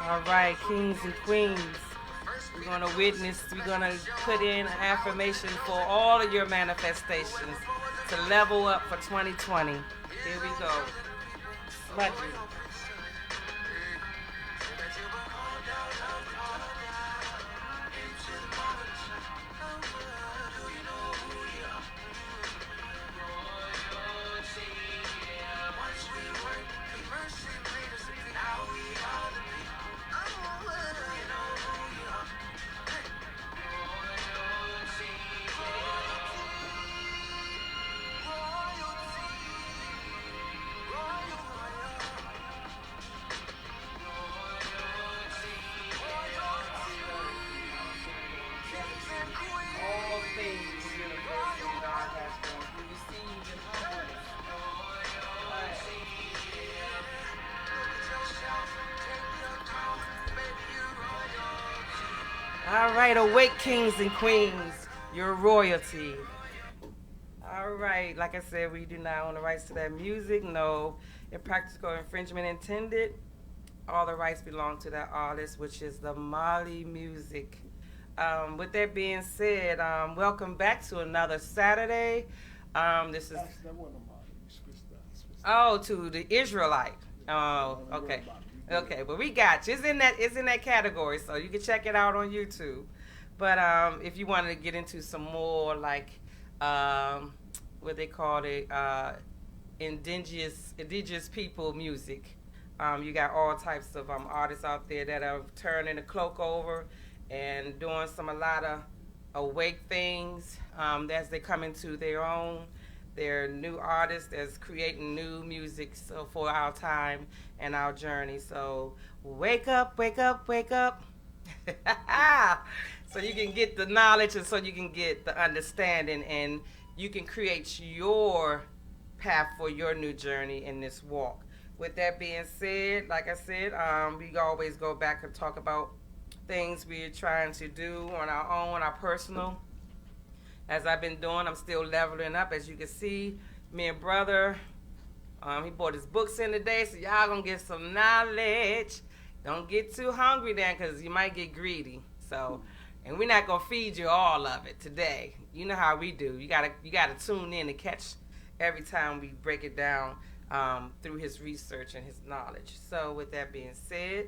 All right, kings and queens. We're going to witness, we're going to put in affirmation for all of your manifestations to level up for 2020. Here we go. Smudgy. All things universal God has for us. We receive in humbleness. All right, awake kings and queens, your royalty. All right, like I said, we do not own the rights to that music. No impractical infringement intended. All the rights belong to that artist, which is the Mali Music. With that being said, welcome back to another Saturday. This is to the Israelite. Oh, okay, okay. But we got you. It's in that category, so you can check it out on YouTube. But if you wanted to get into some more like what they call it, indigenous people music. You got all types of artists out there that are turning the cloak over and doing a lot of awake things as they come into their own. They're new artists that's creating new music so for our time and our journey. So wake up, wake up, wake up. So you can get the knowledge and so you can get the understanding and you can create your path for your new journey in this walk. With that being said, like I said, we always go back and talk about things we're trying to do on our own, our personal. As I've been doing, I'm still leveling up. As you can see, me and brother, he bought his books in today, so y'all gonna get some knowledge. Don't get too hungry then, cause you might get greedy. So, and we're not gonna feed you all of it today. You know how we do. You gotta tune in to catch every time we break it down through his research and his knowledge. So, with that being said,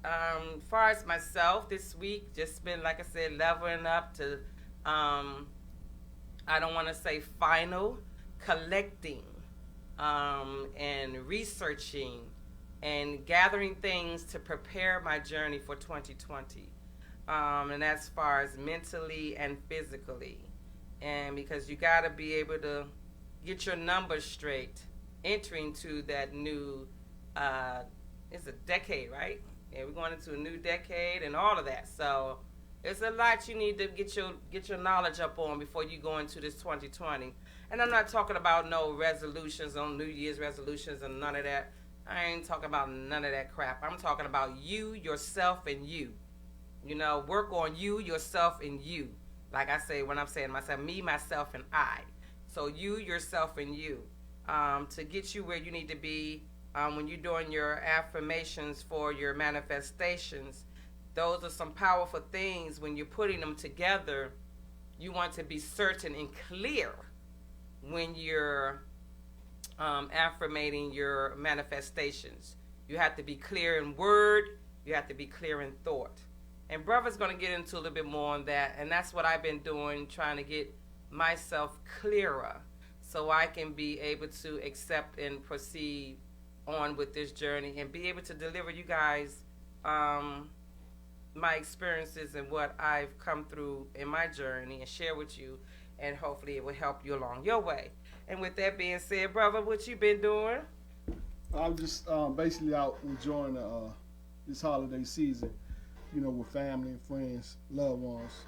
as far as myself, this week just been like I said, leveling up to. I don't want to say final, collecting and researching and gathering things to prepare my journey for 2020. And that's as far as mentally and physically. And because you got to be able to get your numbers straight entering to that new, it's a decade, right? Yeah, we're going into a new decade and all of that. So it's a lot you need to get your knowledge up on before you go into this 2020. And I'm not talking about no resolutions on New Year's resolutions and none of that. I ain't talking about none of that crap. I'm talking about you, yourself, and you. You know, work on you, yourself, and you. Like I say when I'm saying myself, me, myself, and I. So you, yourself, and you. To get you where you need to be when you're doing your affirmations for your manifestations. Those are some powerful things when you're putting them together. You want to be certain and clear when you're affirmating your manifestations. You have to be clear in word. You have to be clear in thought. And brother's going to get into a little bit more on that. And that's what I've been doing, trying to get myself clearer so I can be able to accept and proceed on with this journey and be able to deliver you guys my experiences and what I've come through in my journey and share with you, and hopefully it will help you along your way. And with that being said, brother, what you been doing? I'm just basically out enjoying this holiday season, with family and friends, loved ones.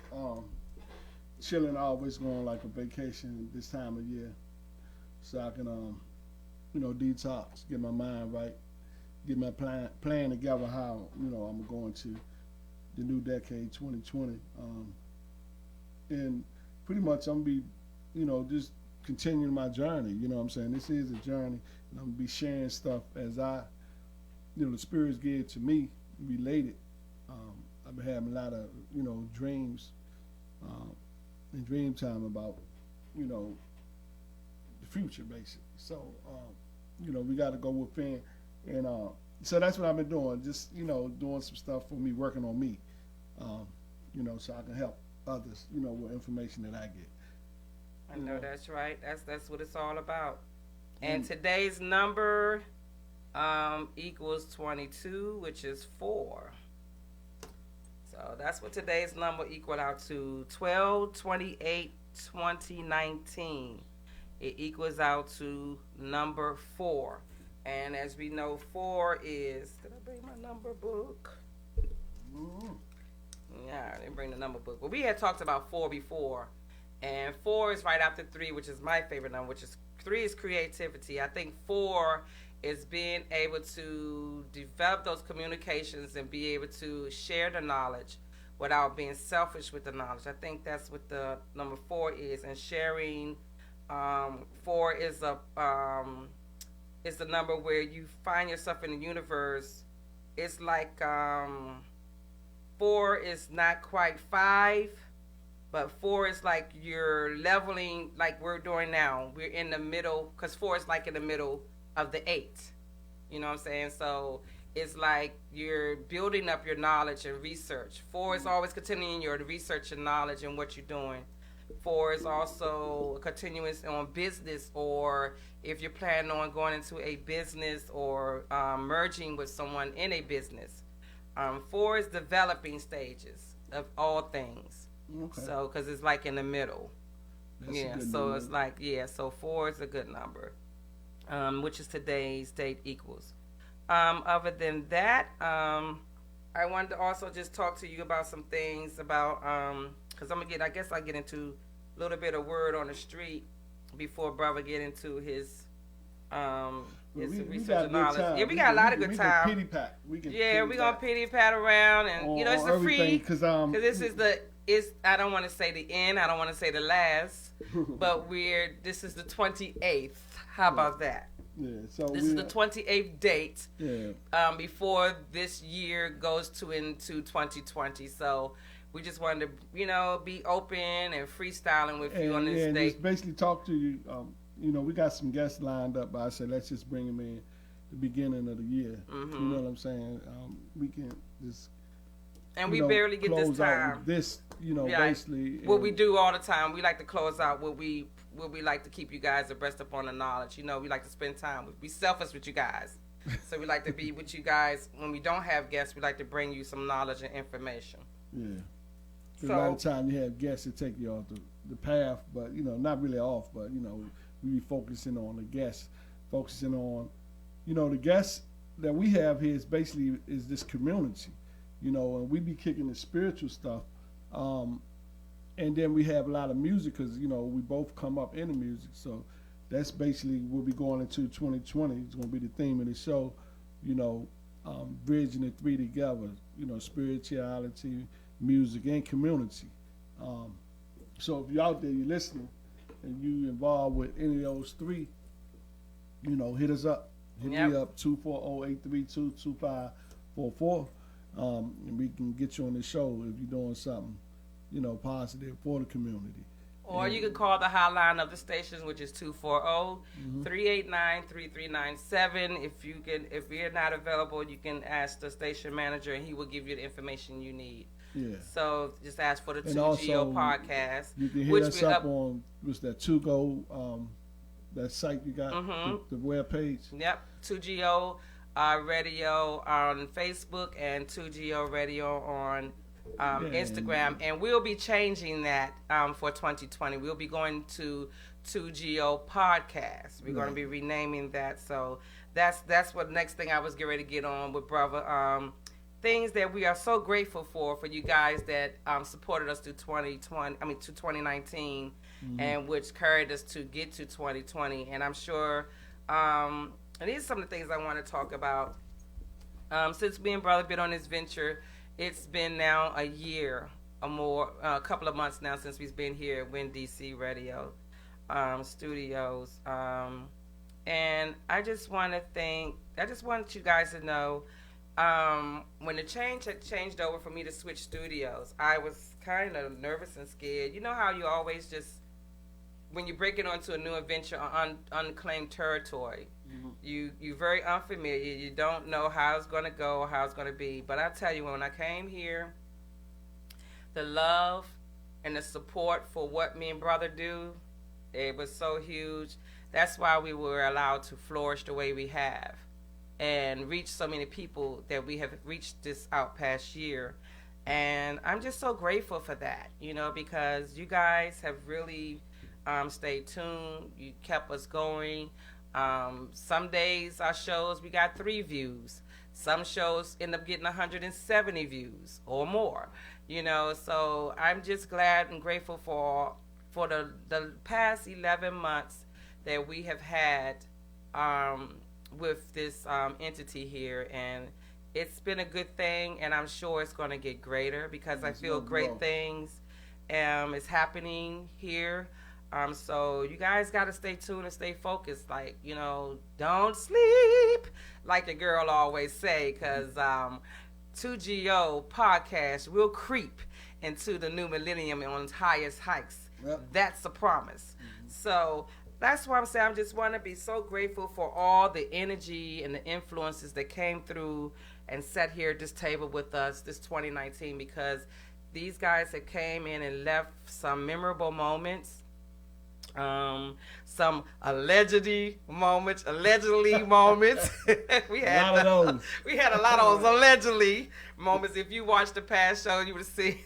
Chilling, always going like a vacation this time of year, so I can, detox, get my mind right, get my plan together how I'm going to the new decade 2020, and pretty much I'm be just continuing my journey. You know what I'm saying? This is a journey, and I'm gonna be sharing stuff as the spirits give it to me, related. I've been having a lot of, dreams, in dream time about, the future, basically. So, we got to go within, and so that's what I've been doing. Just, doing some stuff for me, working on me, so I can help others, with information that I get. I know that's right. That's what it's all about. And today's number equals 22, which is 4. So that's what today's number equal out to, 12/28/2019. It equals out to number 4. And as we know, 4 is, did I bring my number book? Yeah, I didn't bring the number book. But we had talked about 4 before. And 4 is right after 3, which is my favorite number, which is 3 is creativity. I think 4 is being able to develop those communications and be able to share the knowledge without being selfish with the knowledge. I think that's what the number 4 is. And sharing, 4 is the number where you find yourself in the universe. It's like 4 is not quite 5. But 4 is like you're leveling, like we're doing now. We're in the middle, because 4 is like in the middle of the 8. You know what I'm saying? So it's like you're building up your knowledge and research. 4 is always continuing your research and knowledge and what you're doing. 4 is also continuous on business, or if you're planning on going into a business or merging with someone in a business. 4 is developing stages of all things. Okay. So, because it's like in the middle. That's yeah, so number. it's like, so 4 is a good number, which is today's date equals. Other than that, I wanted to also just talk to you about some things about, because I guess I'll get into a little bit of word on the street before brother get into his research and knowledge. Yeah, we got a lot of good time. Pity pat. We're gonna pity pat around, and it's a free, because this is I don't want to say the end, I don't want to say the last, but this is the 28th. How about that? Yeah. So this is the 28th date. Yeah. Before this year goes into 2020. So we just wanted to, be open and freestyling with you on this date. Just basically talk to you. We got some guests lined up, but I said let's just bring them in the beginning of the year. Mm-hmm. You know what I'm saying? We can just. And we barely get this time. Basically. What we do all the time, we like to close out what we like to keep you guys abreast upon the knowledge. We like to spend time. We selfish with you guys. So we like to be with you guys. When we don't have guests, we like to bring you some knowledge and information. Yeah. So, a lot of time you have guests that take you off the path, but, not really off, but, we be focusing on the guests, focusing on, the guests that we have here is basically is this community. And we be kicking the spiritual stuff. And then we have a lot of music because, we both come up in the music. So that's basically we'll be going into 2020. It's going to be the theme of the show, bridging the three together, spirituality, music, and community. So if you're out there, you're listening, and you involved with any of those three, hit us up. Hit me up, 240-832-2544. And we can get you on the show if you're doing something, positive for the community. Or you can call the hotline of the station, which is 240-389-3397. If you're not available, you can ask the station manager, and he will give you the information you need. Yeah. So just ask for the 2GO podcast. You can hit us up on what's that 2GO that site you got, the web page. Yep, 2GO Radio on Facebook and 2GO Radio on Instagram, and we'll be changing that for 2020. We'll be going to 2GO Podcast. We're going to be renaming that. So that's what next thing I was getting ready to get on with brother. Things that we are so grateful for you guys that supported us through 2019, and which carried us to get to 2020. And I'm sure, and these are some of the things I want to talk about. Since me and brother been on this venture, it's been now a year or more, a couple of months now since we've been here at Win DC Radio. Studios. And I just want you guys to know, when the change had changed over for me to switch studios, I was kind of nervous and scared. You know how you always just, when you break it onto a new adventure on unclaimed territory, you're very unfamiliar. You don't know how it's going to go, how it's going to be. But I tell you, when I came here, the love and the support for what me and brother do, it was so huge. That's why we were allowed to flourish the way we have and reach so many people that we have reached this out past year. And I'm just so grateful for that, because you guys have really stayed tuned. You kept us going. Some days our shows, we got 3 views. Some shows end up getting 170 views or more. So I'm just glad and grateful for the past 11 months that we have had with this entity here, and it's been a good thing, and I'm sure it's going to get greater because I feel great things is happening here. So you guys got to stay tuned and stay focused. Like, don't sleep, like the girl always say, because 2GO podcast will creep into the new millennium on its highest heights. Yep. That's a promise. So that's why I'm saying I just want to be so grateful for all the energy and the influences that came through and sat here at this table with us this 2019, because these guys have came in and left some memorable moments. Some allegedly moments. We had a lot of those. We had a lot of those allegedly moments. If you watched the past show, you would have seen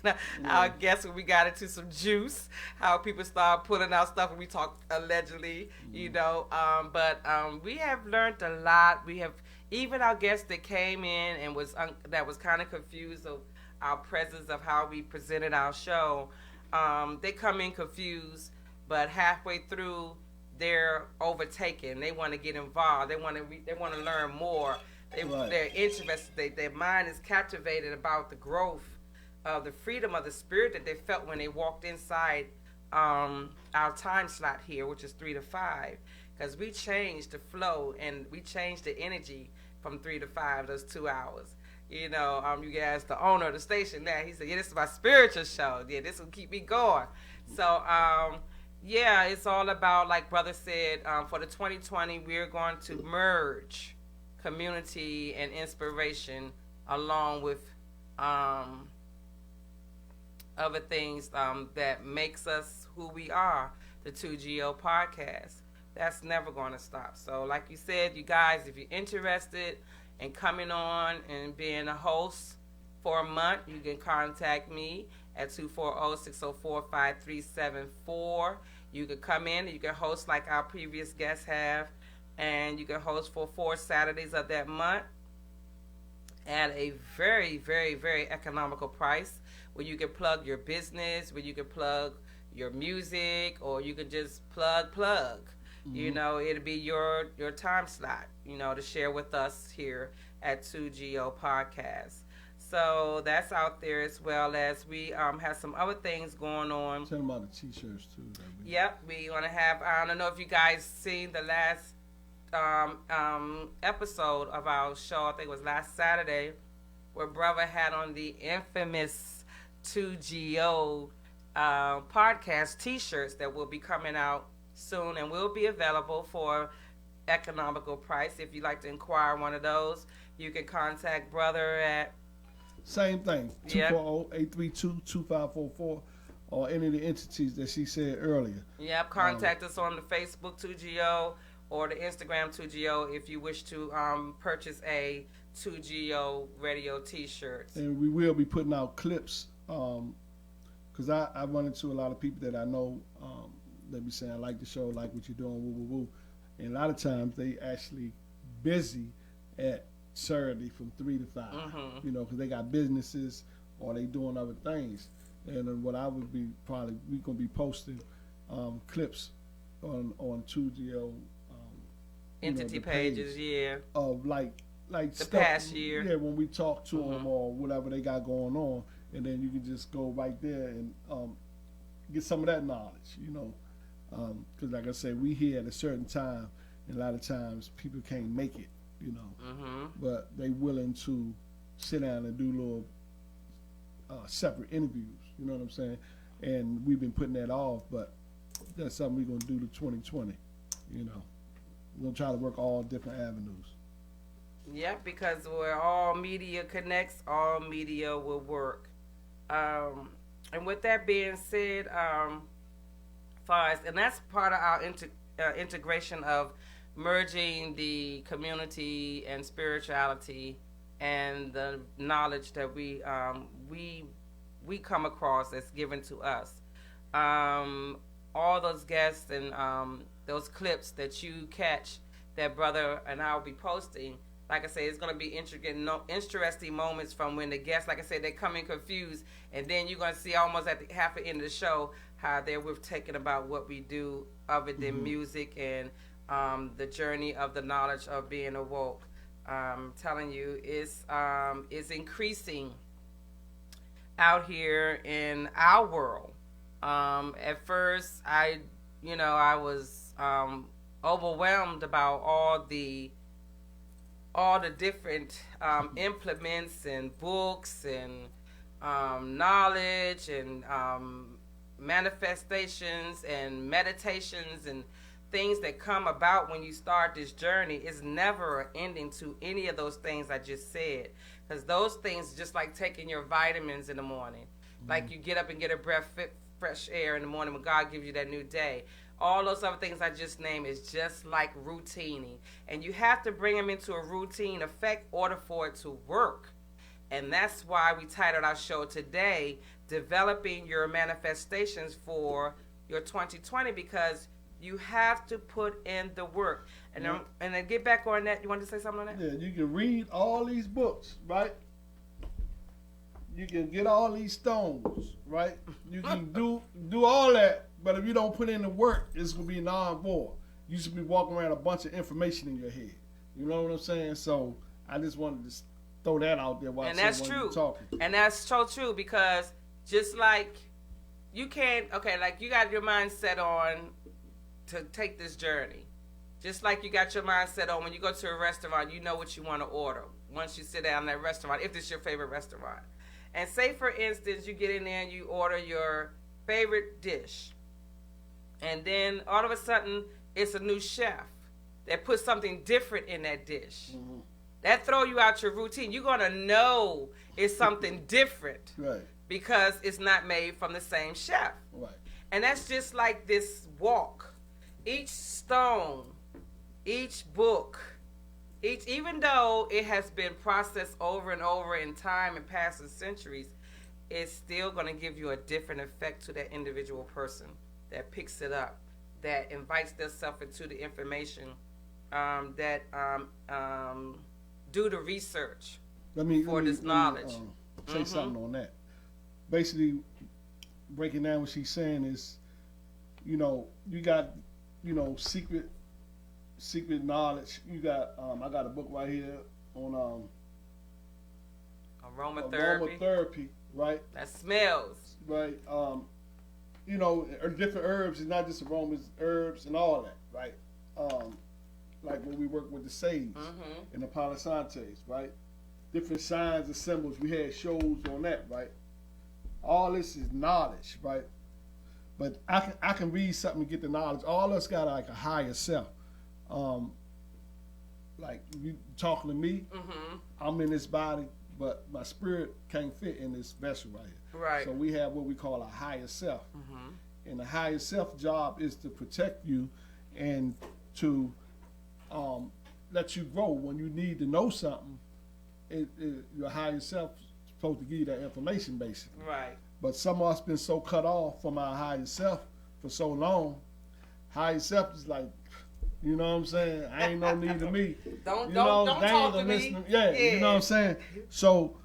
our guests when we got into some juice, how people started putting out stuff when we talked allegedly, But we have learned a lot. We have, even our guests that came in and that was kind of confused of our presence of how we presented our show. They come in confused, but halfway through, they're overtaken. They want to get involved. They want to learn more. They're interested. Their mind is captivated about the growth of the freedom of the spirit that they felt when they walked inside our time slot here, which is 3 to 5, because we changed the flow and we changed the energy from 3 to 5, those 2 hours. You guys, the owner of the station there, he said, "Yeah, this is my spiritual show. Yeah, this will keep me going." So, yeah, it's all about, like Brother said, for the 2020, we're going to merge community and inspiration along with other things that makes us who we are, the 2GO podcast. That's never going to stop. So like you said, you guys, if you're interested in coming on and being a host for a month, you can contact me at 240-604-5374. You can come in and you can host like our previous guests have, and you can host for 4 Saturdays of that month at a very, very, very economical price, where you can plug your business, where you can plug your music, or you can just plug. It'll be your time slot, to share with us here at 2GO Podcast. So that's out there, as well as we have some other things going on. Tell them about the t-shirts too. Yep, we want to have. I don't know if you guys seen the last episode of our show. I think it was last Saturday, where Brother had on the infamous 2GO podcast t-shirts that will be coming out soon and will be available for economical price. If you'd like to inquire one of those, you can contact Brother at same thing, 240-832-2544, or any of the entities that she said earlier. Yep, contact us on the Facebook 2GO or the Instagram 2GO if you wish to purchase a 2GO radio t-shirts. And we will be putting out clips, because I run into a lot of people that I know that be saying, "I like the show, like what you're doing, woo, woo, woo." And a lot of times they actually busy at Saturday from 3 to 5, because they got businesses or they doing other things. And what I would be we're gonna be posting clips on 2GO entity pages, of like the stuff, past year. Yeah, when we talk to them or whatever they got going on, and then you can just go right there and get some of that knowledge, Because like I said, we here at a certain time, and a lot of times people can't make it, you know. Mm-hmm. But they willing to sit down and do little separate interviews. You know what I'm saying? And we've been putting that off, but that's something we're gonna do to 2020. You know, we're gonna try to work all different avenues. Yeah, because where all media connects, all media will work. And with that being said, and that's part of our integration of merging the community and spirituality and the knowledge that we come across that's given to us. All those guests and those clips that you catch that brother and I will be posting. Like I say, it's going to be interesting moments from when the guests, like I said, they come in confused, and then you're going to see almost at the half the end of the show how we're taking about what we do other than music and the journey of the knowledge of being awoke. I'm telling you, it's increasing out here in our world. At first, I was overwhelmed about all the different implements and books and knowledge and manifestations and meditations and things that come about when you start this journey. Is never an ending to any of those things I just said, because those things just like taking your vitamins in the morning. Like you get up and get a breath fresh air in the morning when God gives you that new day. All those other things I just named is just like routining. And you have to bring them into a routine effect in order for it to work. And that's why we titled our show today, Developing Your Manifestations for Your 2020, because you have to put in the work. And then get back on that. You want to say something on that? Yeah, you can read all these books, right? You can get all these stones, right? You can do all that, but if you don't put in the work, it's gonna be non-void. You should be walking around a bunch of information in your head. You know what I'm saying? So I just wanted to throw that out there while you're talking. And that's so true, because just like you can't, like you got your mind set on to take this journey. Just like you got your mind set on when you go to a restaurant, you know what you want to order once you sit down in that restaurant, if it's your favorite restaurant. And say, for instance, you get in there and you order your favorite dish. And then all of a sudden, it's a new chef that puts something different in that dish. Mm-hmm. That throw you out your routine. You're going to know it's something different. Right. Because it's not made from the same chef. Right. And that's just like this walk. Each stone, each book, even though it has been processed over and over in time and past the centuries, it's still going to give you a different effect to that individual person that picks it up, that invites themselves into the information, that do the research for this knowledge. Say something on that. Basically, breaking down what she's saying is, you got, secret knowledge. You got I got a book right here on aromatherapy, right? That smells. Right. Different herbs. It's not just aromas, herbs and all that, right? Like when we work with the sage and the Palo Santos, right? Different signs and symbols. We had shows on that, right? All this is knowledge, right? But I can read something and get the knowledge. All of us got like a higher self. Like you talking to me, I'm in this body, but my spirit can't fit in this vessel right here. Right. So we have what we call a higher self. And the higher self job is to protect you and to let you grow. When you need to know something, your higher self is supposed to give you that information, basically. Right. But some of us been so cut off from our higher self for so long. Higher self is like, you know what I'm saying? I ain't no need of me. Don't talk to me. Yeah, you know what I'm saying? So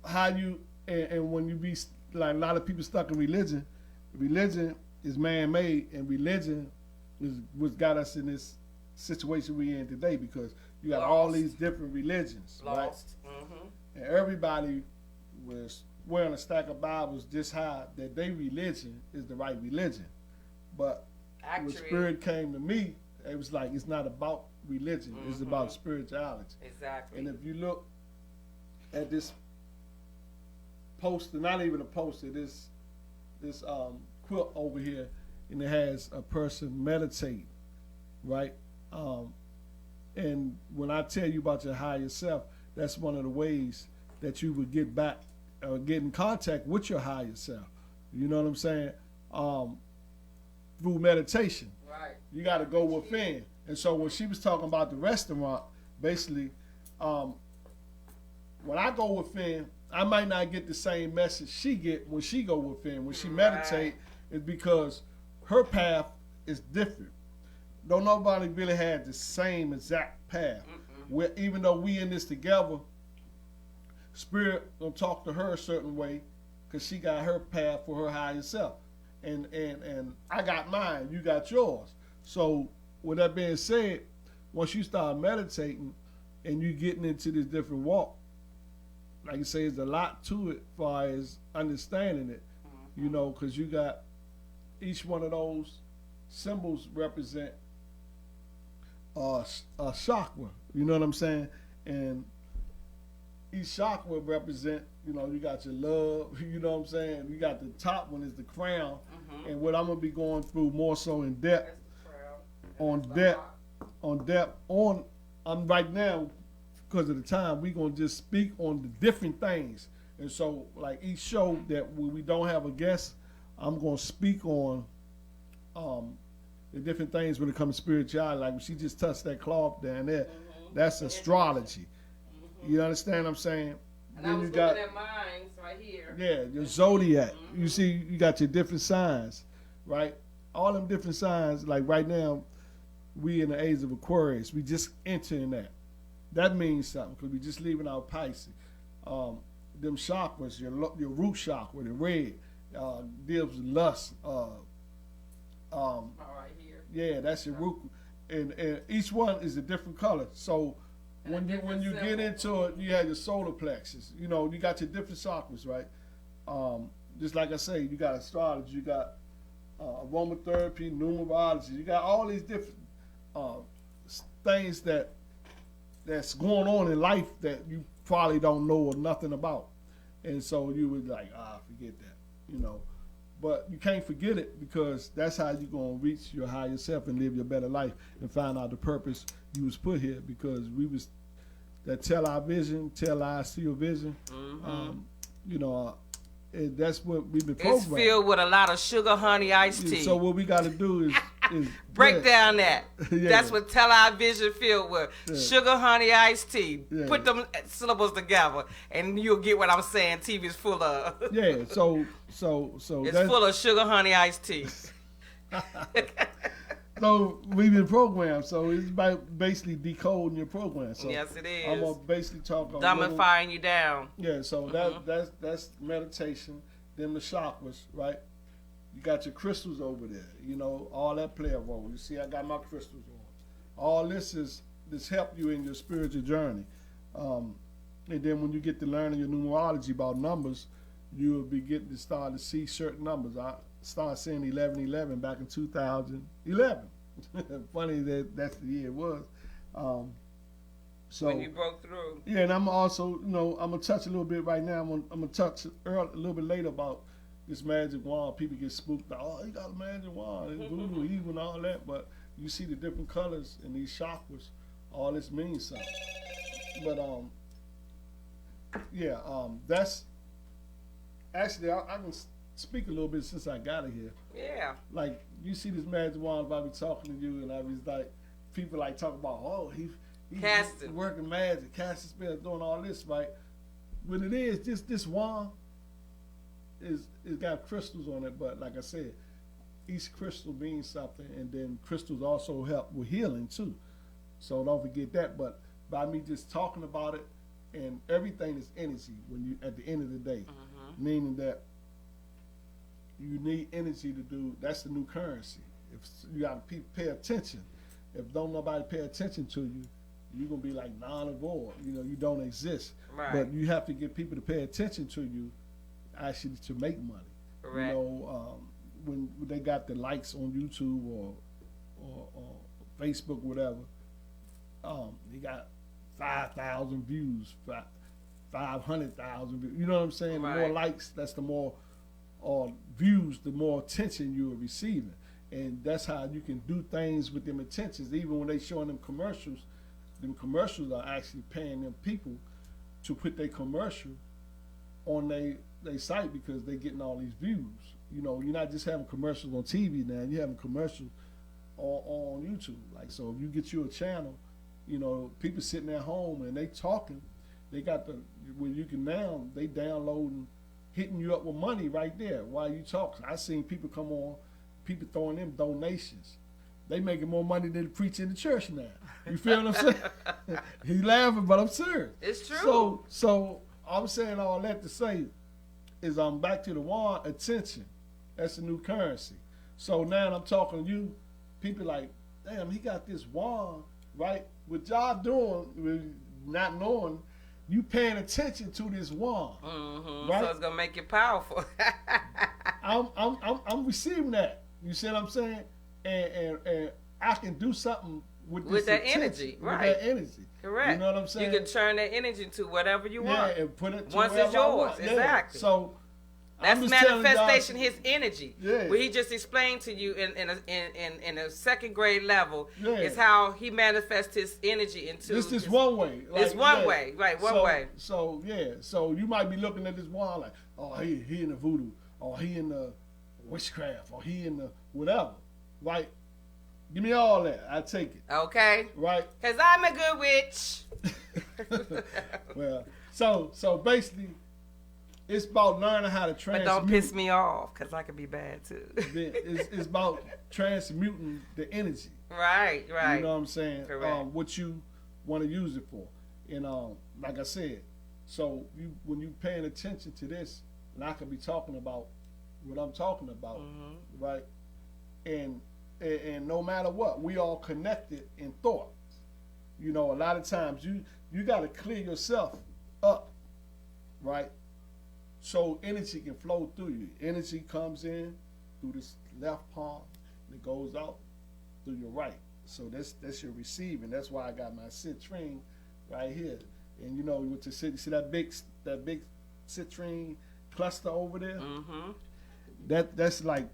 how you, and when you be, like a lot of people stuck in religion is man-made, and religion is what got us in this situation we in today, because you got all these different religions, right? And everybody was wearing a stack of Bibles this high that their religion is the right religion. But Actually, Spirit came to me, it was like it's not about religion, it's about spirituality. Exactly. And if you look at this poster, not even a poster, this quilt over here, and it has a person meditating, right? And when I tell you about your higher self, that's one of the ways that you would get back or get in contact with your higher self. You know what I'm saying? Through meditation. Right. You got to go within. And so when she was talking about the restaurant, basically, when I go within, I might not get the same message she get when she go within. When she meditate, is because her path is different. Don't nobody really have the same exact path. Where even though we in this together, Spirit gonna talk to her a certain way, cause she got her path for her higher self, and I got mine, you got yours. So with that being said, once you start meditating and you getting into this different walk, like you say, there's a lot to it as far as understanding it, you know, cause you got each one of those symbols represent a chakra, you know what I'm saying? And each chakra represent, you know, you got your love, you know what I'm saying? You got the top one is the crown, and what I'm gonna be going through more so in depth, I'm right now, because of the time, we gonna just speak on the different things. And so, like each show that we don't have a guest, I'm gonna speak on the different things when it comes to spirituality. Like when she just touched that cloth down there, that's astrology. You understand what I'm saying? And then I was looking at mine right here. Yeah, your zodiac. You see, you got your different signs, right? All them different signs. Like right now, we in the age of Aquarius. We just entering that. That means something because we just leaving out Pisces. Them chakras, your root chakra, the red, deals with lust. All right here. Yeah, that's your root, and each one is a different color. So when you get into it, you have your solar plexus. You know, you got your different chakras, right? Just like I say, you got astrology, you got aromatherapy, numerology. You got all these different things that's going on in life that you probably don't know or nothing about, and so you would like, forget that, you know. But you can't forget it because that's how you're going to reach your higher self and live your better life and find out the purpose you was put here, because we was that tell our vision, tell our see your vision. You know, that's what we've been programmed. It's filled with a lot of sugar, honey, iced tea. So what we got to do is break down that. Yeah. That's what tell our vision filled with. Yeah. Sugar, honey, iced tea. Yeah. Put them syllables together and you'll get what I'm saying TV is full of. Yeah, so it's full of sugar, honey, iced tea. So we've been programmed. So it's about basically decoding your program. So yes, it is. I'm gonna basically talk on dumbifying you down. Yeah, so that's meditation. Then the chakras, right? You got your crystals over there. You know, all that play a role. You see, I got my crystals on. All this help you in your spiritual journey. And then when you get to learning your numerology about numbers, you will be getting to start to see certain numbers. I started seeing 1111 back in 2011. Funny that's the year it was. So when you broke through. Yeah, and I'm also, you know, I'm gonna touch a little bit right now. I'm gonna touch a little bit later about this magic wand. People get spooked out. Oh, he got a magic wand, and voodoo, evil, and all that. But you see the different colors in these chakras. All this means something. But that's actually I can speak a little bit since I got it here. Yeah. Like you see this magic wand, I be talking to you, and I was like, people like talk about, oh, he's casting, working magic, casting spells, doing all this, right? But it is just this wand it's got crystals on it, but like I said, each crystal means something, and then crystals also help with healing too. So don't forget that. But by me just talking about it, and everything is energy when you at the end of the day, meaning that you need energy to do. That's the new currency. If you got to pay attention. If don't nobody pay attention to you, you're gonna be like non and void. You know, you don't exist. Right. But you have to get people to pay attention to you, actually, to make money. Correct. You know, when they got the likes on YouTube or Facebook, whatever, they got 5,000 views, 500,000 views. You know what I'm saying? Right. The more likes, that's the more views, the more attention you're receiving. And that's how you can do things with them attentions. Even when they showing them commercials are actually paying them people to put their commercial on their site because they're getting all these views. You know, you're not just having commercials on TV now, you're having commercials on YouTube. Like, so if you get you a channel, you know, people sitting at home and they talking, they got where you can now, they downloading, hitting you up with money right there while you talking. I seen people come on, people throwing them donations. They making more money than the preacher in the church now. You feel what I'm saying? He laughing, but I'm serious. It's true. So I'm saying all that to say is I'm back to the one, attention. That's the new currency. So now I'm talking to you, people like, damn, he got this wand, right? What y'all doing, not knowing, you paying attention to this wand, right? So it's gonna make you powerful. I'm receiving that. You see what I'm saying? And I can do something with that attention, energy, right? With that energy. Correct. You know what I'm saying? You can turn that energy into whatever you want. Yeah, and put it to once it's wherever I yours. want. Exactly. Yeah. So that's I'm just telling manifestation, y'all, his energy. Yeah. What he just explained to you in a second grade level Yeah. is how he manifests his energy into. It's just one way. It's one way, right? One way. So yeah. So you might be looking at this wand like, oh, he in the voodoo, or he in the witchcraft, or he in the whatever, right? Give me all that. I take it. Okay. Right. Cause I'm a good witch. Well, so basically, it's about learning how to transmute. But don't piss me off, cause I could be bad too. It's about transmuting the energy. Right. You know what I'm saying? Correct. What you want to use it for. And like I said, so when you paying attention to this, and I could be talking about what I'm talking about, right? And no matter what, we all connected in thought. You know, a lot of times you got to clear yourself up, right? So energy can flow through you. Energy comes in through this left palm, and it goes out through your right. So that's your receiving. That's why I got my citrine right here. And you know, with the see that big citrine cluster over there? That's like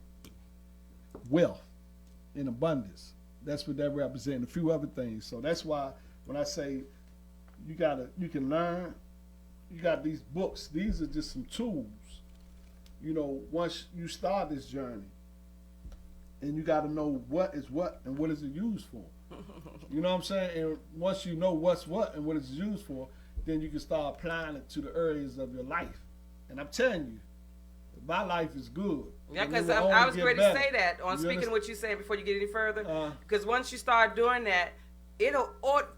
wealth in abundance. That's what that represents. A few other things. So that's why when I say you can learn, you got these books. These are just some tools. You know, once you start this journey, and you got to know what is what and what is it used for. You know what I'm saying? And once you know what's what and what it's used for, then you can start applying it to the areas of your life. And I'm telling you, my life is good. Yeah, because I was ready to say that on speaking of what you said before you get any further. Because once you start doing that,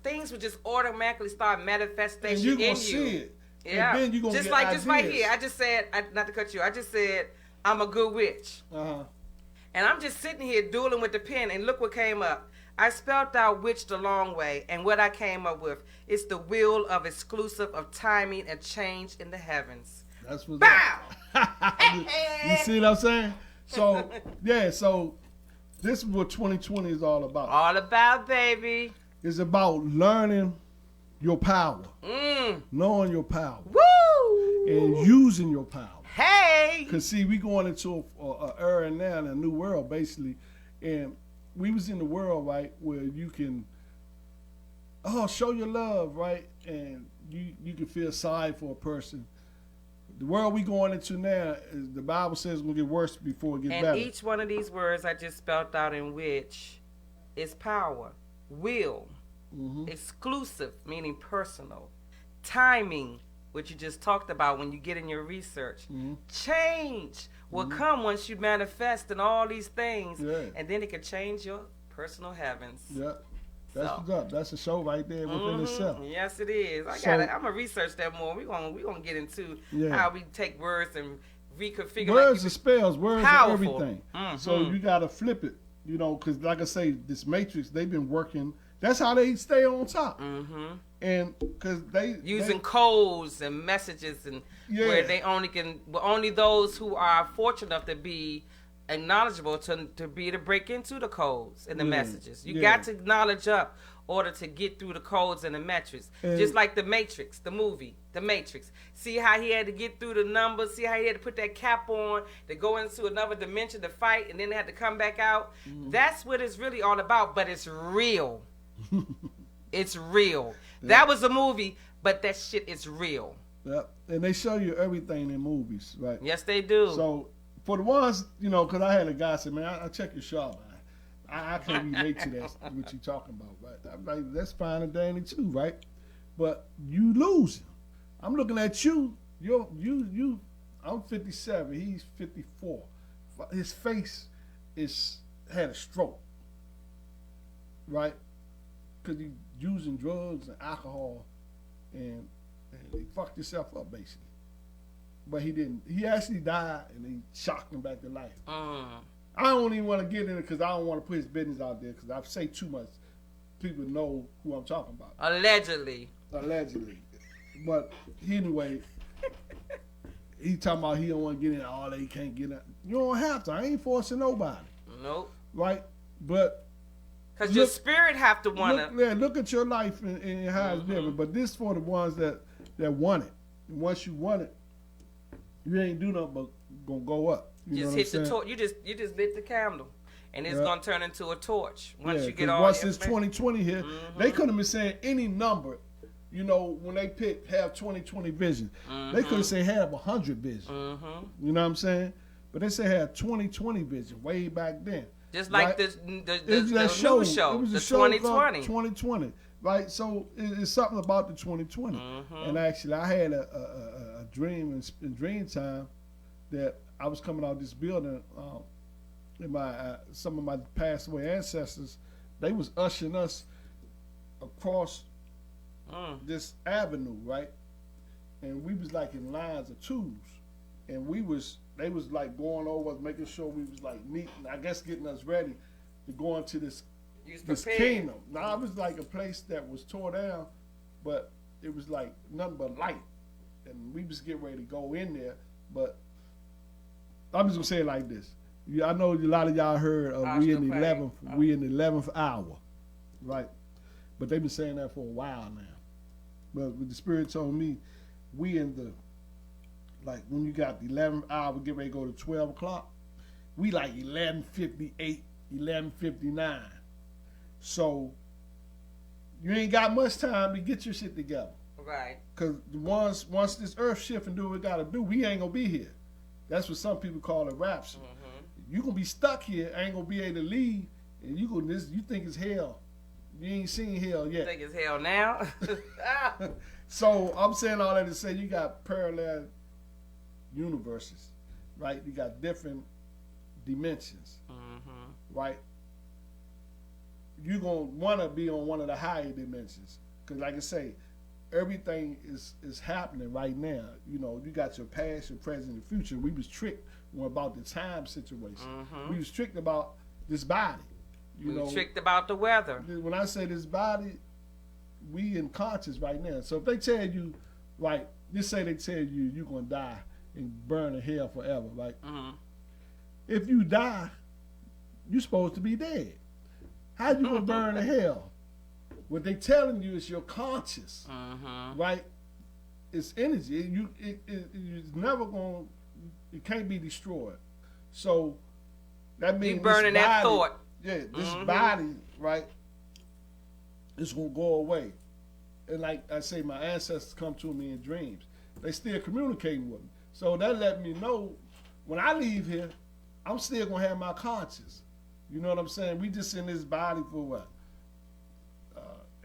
things will just automatically start manifesting in you. And you're going to see it. Yeah. And then you're going to just get like ideas. this right here. I just said, not to cut you, I just said, I'm a good witch. And I'm just sitting here dueling with the pen, and look what came up. I spelled out witch the long way, and what I came up with is the will of exclusive of timing and change in the heavens. That's what's Bow! You see what I'm saying? So, yeah, so this is what 2020 is all about. All about, baby. It's about learning your power. Knowing your power. Woo! And using your power. Hey! Because, see, we going into an era now in a new world, basically. And we was in the world, right, where you can, show your love, right? And you can feel sorry for a person. The world we going into now, is the Bible says it's going to get worse before it gets better. And each one of these words I just spelled out in which is power, will, exclusive, meaning personal, timing, which you just talked about when you get in your research. Change will come once you manifest in all these things, and then it can change your personal heavens. Yeah. That's what's up. That's a show right there within itself. Yes, it is. I'm gonna research that more. We're gonna get into how we take words and reconfigure. Words are spells. Words are everything. So you gotta flip it. You know, because like I say, this Matrix, they've been working. That's how they stay on top. And because they using codes and messages and where they only those who are fortunate enough to be acknowledgeable to be able to break into the codes and the messages. You yeah. got to knowledge up order to get through the codes and the metrics. And just like the Matrix, the movie, the Matrix. See how he had to get through the numbers. See how he had to put that cap on to go into another dimension to fight, and then they had to come back out. That's what it's really all about. But it's real. It's real. Yeah. That was a movie, but that shit is real. Yep. And they show you everything in movies, right? Yes, they do. So for the ones, you know, because I had a guy say, man, I check your shop, man. I can't relate to that, what you talking about, right? I'm like, that's fine and dandy too, right? But you losing. I'm looking at you. I'm 57. He's 54. His face had a stroke, right? Because he using drugs and alcohol, and he fucked himself up basically. But he didn't. He actually died, and he shocked him back to life. I don't even want to get in it because I don't want to put his business out there because if I say too much, people know who I'm talking about. Allegedly. But anyway, he talking about he don't want to get in all that he can't get in. You don't have to. I ain't forcing nobody. Nope. Right? But because your spirit have to want to. Look at your life and how it's different. But this for the ones that want it. And once you want it, you ain't do nothing but gonna go up. You just hit the torch. You just lit the candle, and it's gonna turn into a torch once you get all. Once it's 2020 here, they could have been saying any number. You know, when they have 2020 vision, they could have said have 100 vision. You know what I'm saying? But they say have 2020 vision way back then. Just like right? the news show, the show 2020. 2020, right? So it's something about the 2020. And actually, I had a dream in dream time that I was coming out of this building. And some of my passed away ancestors, they was ushering us across this avenue, right? And we was like in lines of twos, and they was like going over us, making sure we was like neat, and I guess getting us ready to go into this kingdom. Now it was like a place that was tore down, but it was like nothing but light, and we was getting ready to go in there. But I'm just gonna say it like this: I know a lot of y'all heard we in the 11th hour, right? But they've been saying that for a while now. But the Spirit told me we in the, like when you got the 11th hour, get ready to go to 12 o'clock, we like 11:58, 11:59. So you ain't got much time to get your shit together. Right. Because once this earth shift and do what it got to do, we ain't going to be here. That's what some people call a rapture. You going to be stuck here, ain't going to be able to leave, and you think it's hell. You ain't seen hell yet. You think it's hell now? So I'm saying all that to say you got parallel universes, right? You got different dimensions, right? You're going to want to be on one of the higher dimensions. Because like I say, everything is happening right now. You know, you got your past, your present, and future. We was tricked about the time situation. We was tricked about this body. You know, tricked about the weather. When I say this body, we in conscious right now. So if they tell you, right, just say they tell you you're going to die and burn in hell forever, right? If you die, you're supposed to be dead. How you going to burn in hell? What they telling you is your conscious, right? It's energy. It's never going, it can't be destroyed. So that means you burning that thought. Yeah, this body, right, is going to go away. And like I say, my ancestors come to me in dreams. They still communicating with me. So that let me know when I leave here, I'm still going to have my conscience. You know what I'm saying? We just in this body for what?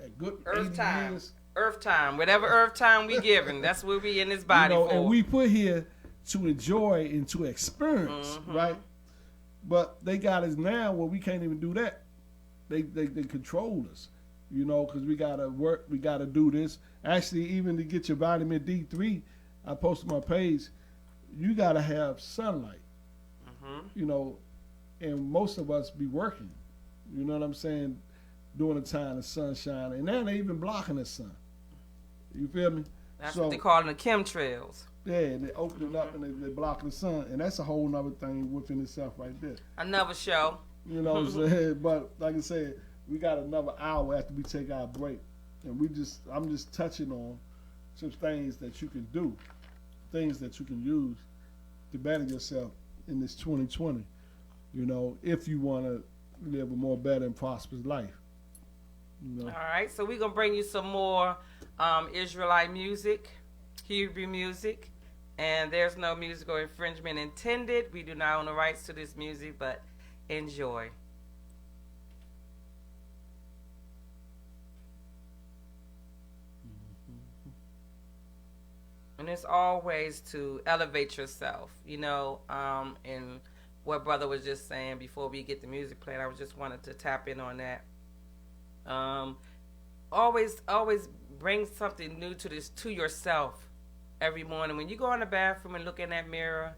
A good Earth 80 time. years. Earth time. Whatever Earth time we given, that's what we in this body for. And we put here to enjoy and to experience, right? But they got us now where we can't even do that. They control us, you know, because we gotta work, we gotta do this. Actually, even to get your vitamin D3, I posted my page. You gotta have sunlight, you know, and most of us be working. You know what I'm saying? During the time the sun's shining, and now they even blocking the sun. You feel me? That's what So they call them, the chemtrails. yeah, they open it up and they block the sun, and that's a whole nother thing within itself right there. Another show. You know what I'm saying? But like I said, we got another hour after we take our break, and I'm just touching on some things that you can do, things that you can use to better yourself in this 2020. You know, if you want to live a more better and prosperous life. You know? All right, so we're going to bring you some more Israelite music, Hebrew music, and there's no musical infringement intended. We do not own the rights to this music, but enjoy. And it's always to elevate yourself, you know, and what brother was just saying before we get the music played, I was just wanted to tap in on that. Always bring something new to yourself every morning. When you go in the bathroom and look in that mirror,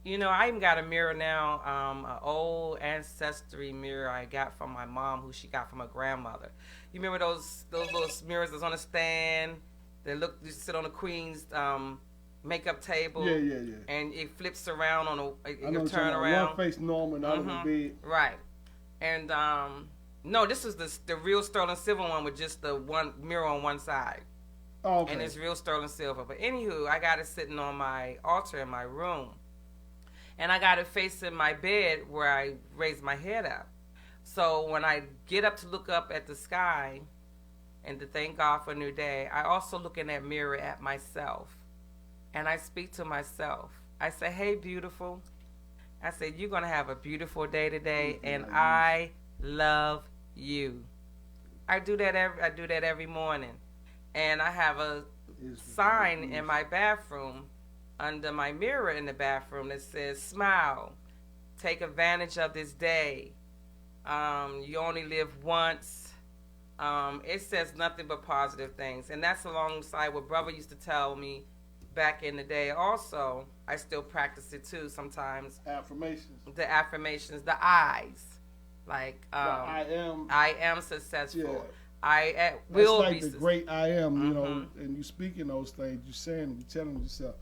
you know, I even got a mirror now, an old ancestry mirror I got from my mom, who she got from her grandmother. You remember those little mirrors that's on a stand? They sit on the queen's makeup table. Yeah. And it flips around it can turn around. One face normal, out of the bed. Right. And no, this is the real sterling silver one with just the one mirror on one side. Oh, okay. And it's real sterling silver. But anywho, I got it sitting on my altar in my room. And I got it facing my bed where I raise my head up. So when I get up to look up at the sky and to thank God for a new day, I also look in that mirror at myself. And I speak to myself. I say, hey, beautiful. I said, you're going to have a beautiful day today, and I love you. I do that every morning. And I have a sign in my bathroom under my mirror in the bathroom that says, smile, take advantage of this day. You only live once. It says nothing but positive things. And that's alongside what brother used to tell me back in the day. Also, I still practice it too sometimes. Affirmations. The affirmations, the I's. Like, I am successful. Yeah. I will That's like be the great I am, you know, and you speaking those things, you saying, you telling yourself,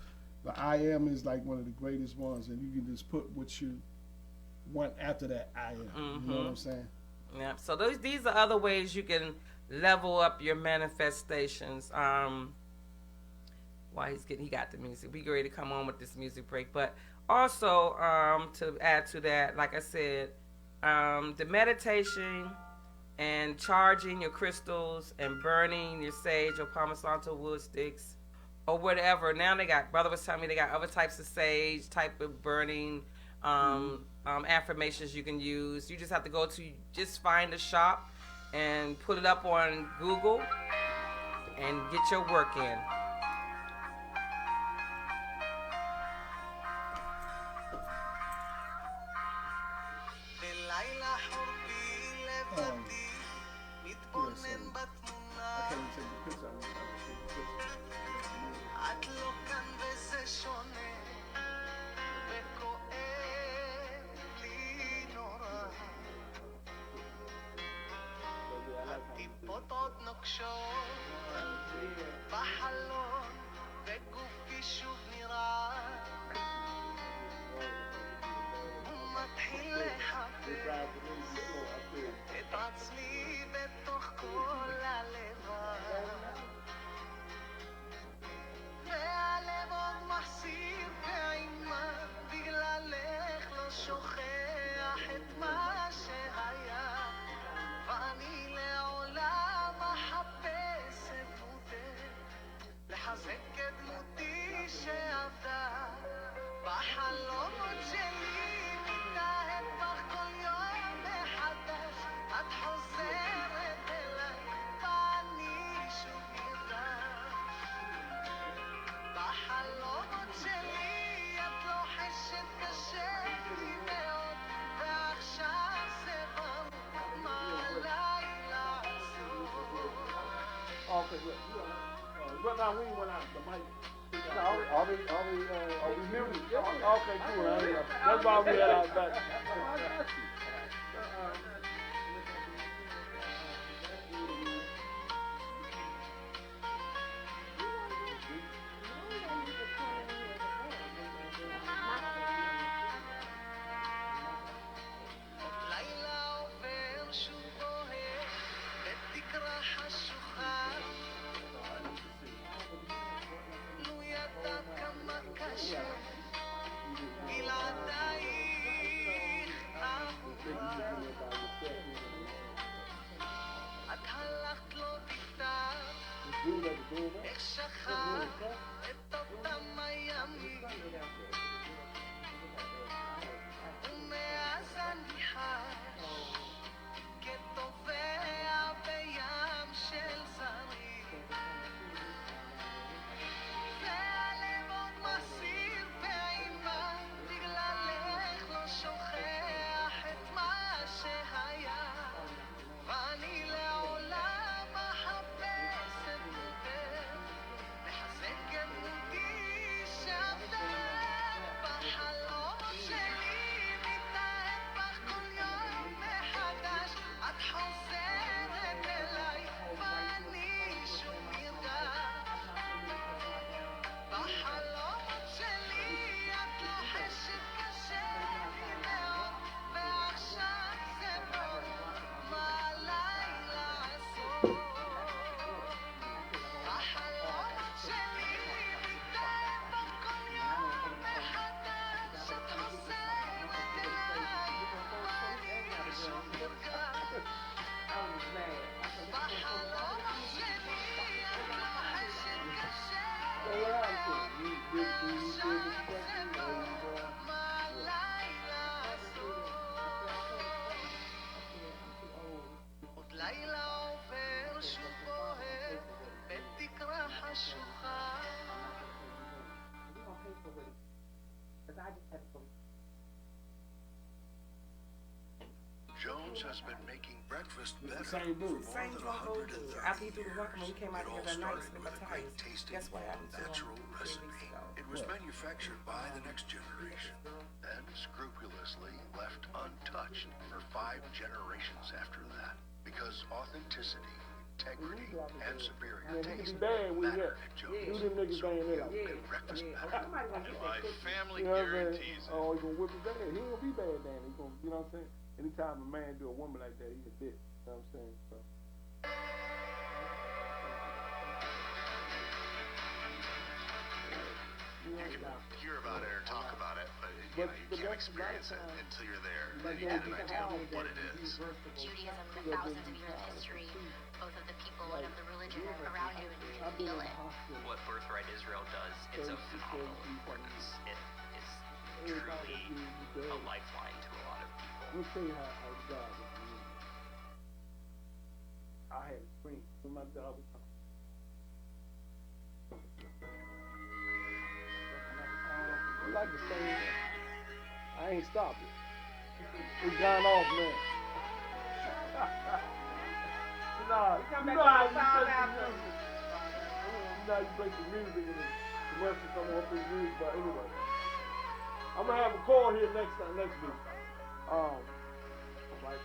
the I am is like one of the greatest ones, and you can just put what you want after that I am. You know what I'm saying? Yeah. So these are other ways you can level up your manifestations. Why he got the music. We get ready to come on with this music break. But also, to add to that, like I said, the meditation and charging your crystals and burning your sage or Palo Santo wood sticks or whatever. Now brother was telling me they got other types of sage, type of burning affirmations you can use. You just have to just find a shop and put it up on Google and get your work in. הטיפות עוד נוקשות בחלון וגופי שוב נראה ומתחיל לחפש את עצמי בתוך כל הלבד והלב עוד מחסיר פעימה בגללך לא שוכח את מה שהיה ואני לעולם מחפש את דמותך לחזק את דמותי שעבדה בחלומות שלי מתנהל בך כל יום מחדש את חוזרת אליי ואני שוב נרדש בחלומות שלי את לוחשת קשה לי מאוד ועכשיו זה ברור מה עליי לעשות. Okay, but now we went out the mic. Are we muted? Okay, cool. That's why we had our back. שכח את אותם הימים ומאז אני חש כטובע בים של זרים והלב עוד מסיר פעימה בגללך לא שוכח את מה שהיה ואני לעולם מחפשת דרך לחזק את דמותי שעבדה בחלום שלי מתאהב בך כל יום מחדש את חוזרת אליי ואני שוב נרגש בחלום שלי את לוחשת קשה לי מאוד ועכשיו זה ברור מה עליי לעשות בחלום שלי מתאהב בך כל יום מחדש את חוזרת אליי ואני שוב נרגש בחלום שלי את לוחשת קשה לי מאוד ועכשיו זה ברור מה עליי לעשות עוד לילה עובר שוב בוהר בתקרה חשוכה Jones has been making breakfast It's the better same for booth. more Same than drunk old dude. 130 After he threw the rock when he came out It here all that night to started sleep with at a Titus. great tasting, Guess what happened to him natural 3 recipe. weeks ago? It was manufactured by the next generation and scrupulously left untouched for 5 generations after that. Because authenticity, integrity, and superior Man, we taste can be bad when we matter got at do Jones. them niggas So bang you it out. can breakfast better. Somebody gonna get My that cookie. family You know what I'm saying? guarantees it. Oh, he gonna whip his ass. He ain't gonna be bad then. He gonna, you know what I'm saying? Anytime a man do a woman like that, he's a bitch. You know what I'm saying? So. You can hear about it or talk about it, but you can't experience it until you're there. Like, You get an idea of what it is. Judaism, the thousands of years of history, both of the people and of the religion around you, and you can feel it. What Birthright Israel does, it's of phenomenal importance. It is truly a lifeline to a lot of people. Let me tell you how God was doing it. I had a screen when my job was You like the same. I ain't stopped it. It's gone off, man. Nah, We come you back know to how the sound you after. know how you play some music and the commercial come on through music, but anyway. I'm gonna have a call here next week. Like,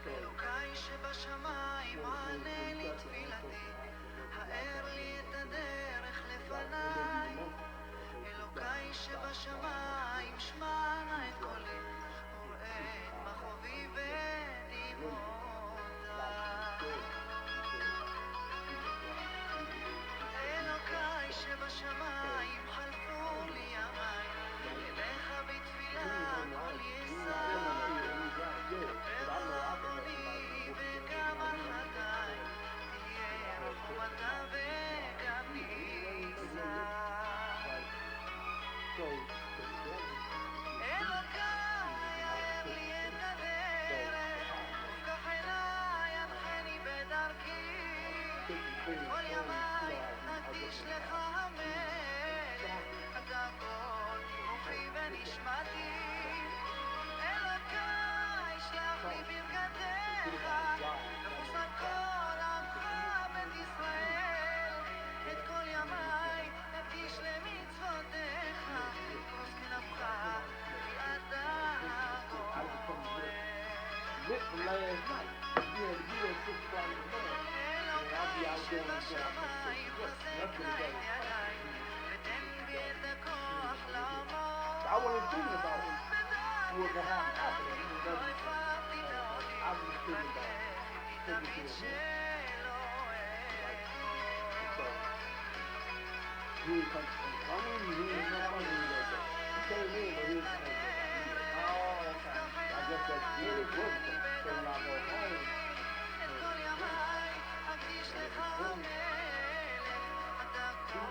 אלוקיי שבשמיים ענה לי תפילתי האר לי את הדרך לפניי אלוקיי שבשמיים שמע נא את קולי וראה את מכאובי ודמעותיי אלוקיי שבשמיים חלפו לי ימיי אליך בתפילה כל יסי וגם על חטאי תהיה רחומתה וגם ניסה אלוקיי האר לי את הדרך ופקח עיניי הנחני בדרכי כל ימיי אקדיש לך המלך אתה כל רוחי ונשמתי אלוקיי שלח לי ברכתך לחוס על כל עמך בית ישראל את כל ימיי אקדיש למצוותיך כוס כנפך כי אתה הגואל lit from last night. You had to be at 6 o'clock in the morning. אלוקיי שבשמיים חזק נא את ידיי ותן בי את הכוח לעמוד I wasn't thinking about it. What was gonna happen. לא הפרתי בעודי I was just thinking about it. כי תמיד שלא So, אעבור he was like, I knew he was not funny that day. He came in, but he was like, oh, okay. I guess that's really good. So when I go home, את כל ימיי אקדיש לך המלך אתה he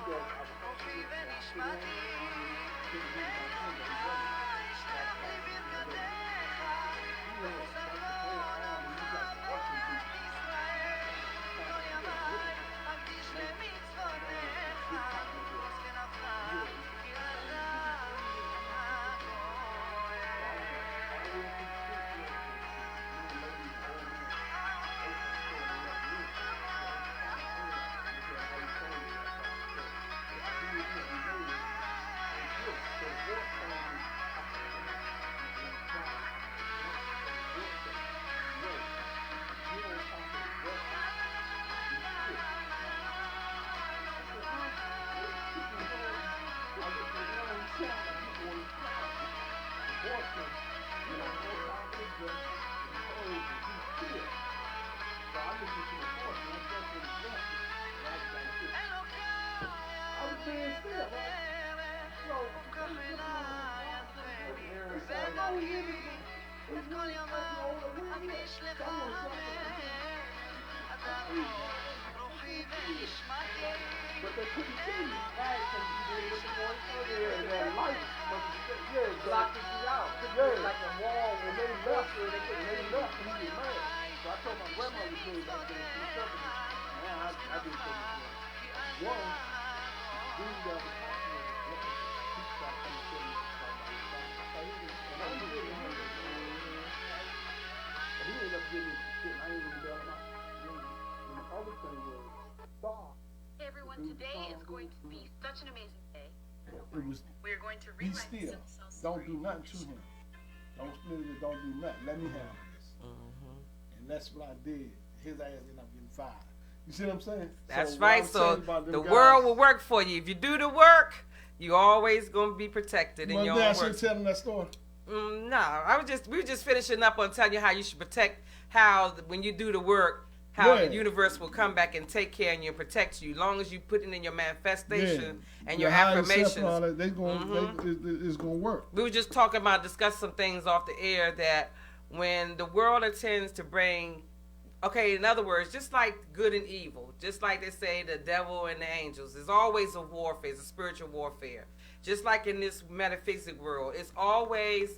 couldn't see me. Yeah, that light, yeah, blocked you out. Yeah, like a wall. When they left, he was mad. So I told my grandmother to do back then. She told me, man, I didn't think it was. One, dude that was talking to me, he stopped me saying he was talking about his son. And I was getting him. But he ended up getting me some shit, and I ain't even bail him out. And the other thing was, Star. Hey everyone, today is going to be such an amazing day. It was, We are going to be rewrite still. the Silk Don't story. do nothing to him. Don't split it. Don't do nothing. Let me handle this. And that's what I did. His ass ended up getting fired. You see what I'm saying? That's what right. I'm So saying about them the guys- world will work for you. If you do the work, you always gonna be protected in One your day I own should work. tell them that story. No, we were just finishing up on telling you how you should protect when you do the work, how Yeah. the universe will come back and take care of you and protect you. As long as you put it in your manifestation and your higher self affirmations. and all that, it's gonna work. We were just talking about discuss some things off the air that when the world intends to bring, okay, in other words, just like good and evil, just like they say the devil and the angels, there's always a warfare, it's a spiritual warfare. Just like in this metaphysic world, it's always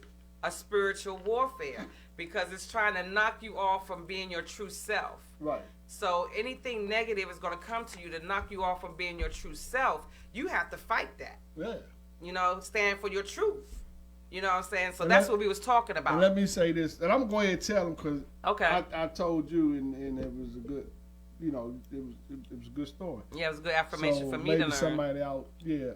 a spiritual warfare because it's trying to knock you off from being your true self. Right. So anything negative is going to come to you to knock you off from being your true self. You have to fight that. Yeah. You know, stand for your truth. You know what I'm saying? So And that's let- what we was talking And about. let me say this, and I'm gonna go ahead and tell them because Okay. I told you, and it was a good, it was a good story. Yeah, it was a good affirmation So for me maybe to learn. somebody out there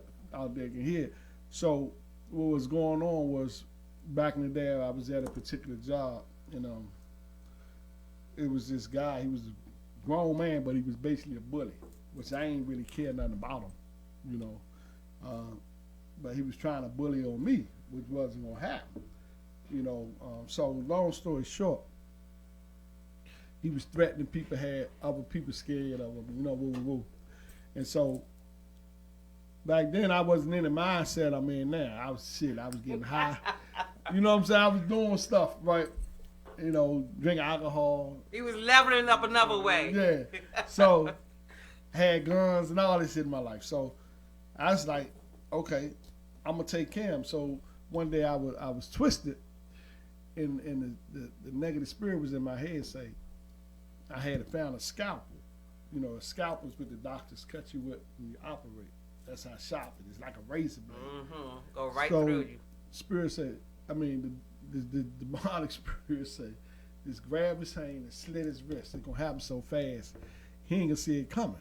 can hear. So what was going on was back in the day I was at a particular job, and it was this guy. He was a grown man, but he was basically a bully, which I ain't really care nothing about him, But he was trying to bully on me, which wasn't gonna happen, So long story short, he was threatening people, had other people scared of him, And so back then I wasn't in the mindset I'm in now. I was getting high. You know what I'm saying? I was doing stuff, right? Drinking alcohol. He was leveling up another way. Yeah. So had guns and all this shit in my life. So I was like, okay, I'm gonna take care of him. So one day I was twisted, and the negative spirit was in my head. Say, I had found a scalpel. A scalpel is what the doctors cut you with when you operate. That's how sharp it is, like a razor blade. Go right So, through you. Spirit said, the demonic spirit said, just grab his hand and slit his wrist. It's gonna happen so fast, he ain't gonna see it coming.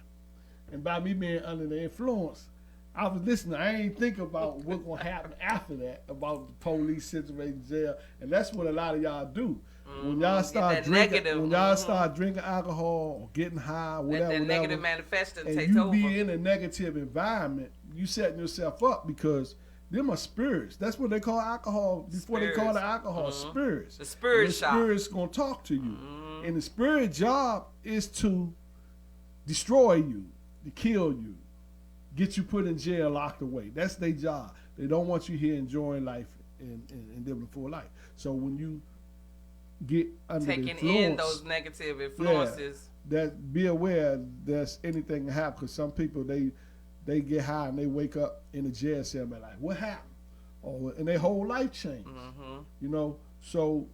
And by me being under the influence, I was listening. I ain't think about what's gonna happen after that, about the police situation, jail, and that's what a lot of y'all do. When y'all start start drinking alcohol or getting high, Let that whatever, negative manifesting and take you over. be in a negative environment, you setting yourself up because them are spirits. That's what they call alcohol before they call it alcohol. Spirits. The spirit And shop. Spirits gonna talk to you, and the spirit job is to destroy you, to kill you, get you put in jail, locked away. That's their job. They don't want you here enjoying life and living a full life. So when you get under the Taking influence, in those negative influences. that be aware there's anything can happen because some people they get high and they wake up in a jail cell and be like, what happened? And their whole life changed. So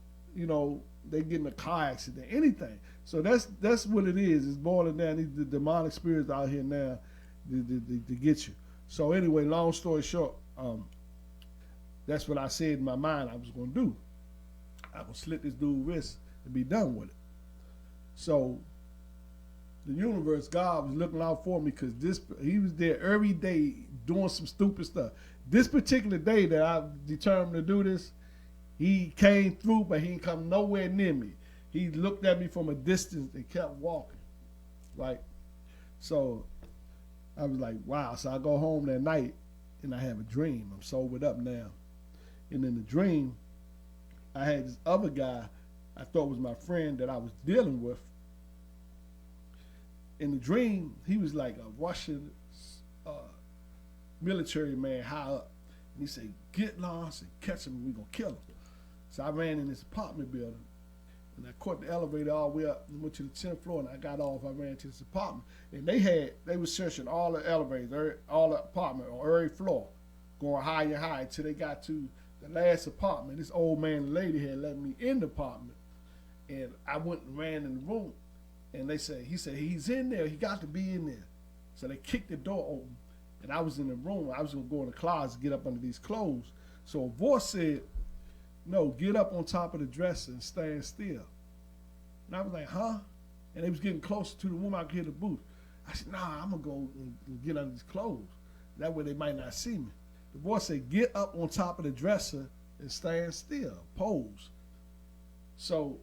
they get in a car accident, anything. So that's what it is. It's boiling down. These the demonic spirits out here now to get you. So anyway, long story short, that's what I said in my mind I was gonna do. I was slit this dude's wrist and be done with it. So the universe, God was looking out for me because he was there every day doing some stupid stuff. This particular day that I determined to do this, he came through, but he didn't come nowhere near me. He looked at me from a distance and kept walking, right? So I was like, wow. So I go home that night and I have a dream. I'm sobered up now. And in the dream, I had this other guy I thought was my friend that I was dealing with. In the dream, he was like a Russian military man high up. And he said, get lost and catch him and we're going to kill him. So I ran in this apartment building And I caught the elevator all the way up and went to the 10th floor, and I got off. I ran to this apartment. And they was searching all the elevators, all the apartment on every floor, going higher and higher until they got to the last apartment. This old man and lady had let me in the apartment. And I went and ran in the room. And he said, he's in there. He got to be in there. So they kicked the door open. And I was in the room. I was going to go in the closet, get up under these clothes. So a voice said, no, get up on top of the dresser and stand still. And I was like, huh? And they was getting closer to the room. I could hear the booth. I said, nah, I'm going to go and get under these clothes. That way they might not see me. The voice said, get up on top of the dresser and stand still, pose. So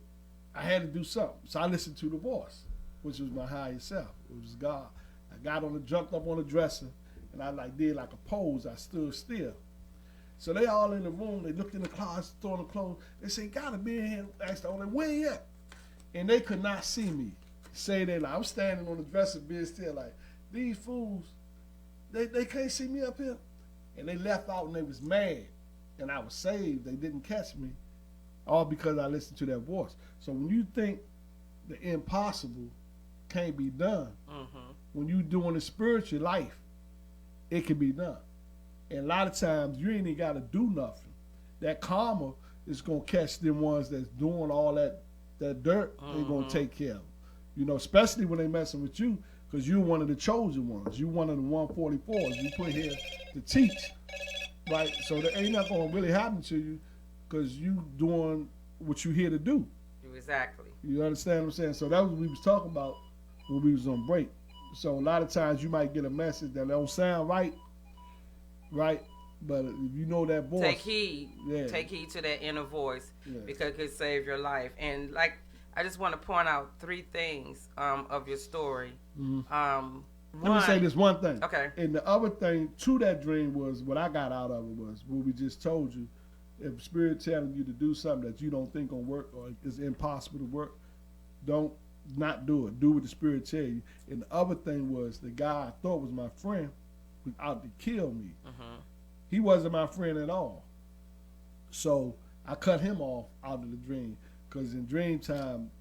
I had to do something. So I listened to the voice, which was my higher self. It was God. I jumped up on the dresser, and I did like a pose. I stood still. So they all in the room. They looked in the closet, throwing the clothes. They said, gotta be in here. I asked the owner, where you at? And they could not see me. Say that I'm standing on the dresser, being still like, these fools, they can't see me up here. And they left out and they was mad. And I was saved. They didn't catch me. All because I listened to their voice. So when you think the impossible can't be done, when you doing the spiritual life, it can be done. And a lot of times you ain't even got to do nothing. That karma is going to catch them ones that's doing all that dirt. They're going to take care of them. You know, especially when they messing with you, because you're one of the chosen ones. You're one of the 144s you put here to teach, right? So that ain't not going to really happen to you because you doing what you here to do. Exactly. You understand what I'm saying? So that was what we was talking about when we was on break. So a lot of times you might get a message that don't sound right, but if you know that voice. Take heed. Yeah. Take heed to that inner voice because it could save your life. And like, I just want to point out 3 things of your story. Let me say this one thing. Okay. And the other thing to that dream was, what I got out of it was what we just told you. If Spirit telling you to do something that you don't think gonna work or is impossible to work, don't not do it. Do what the Spirit tell you. And the other thing was, the guy I thought was my friend was out to kill me. He wasn't my friend at all. So I cut him off out of the dream, because in dream time,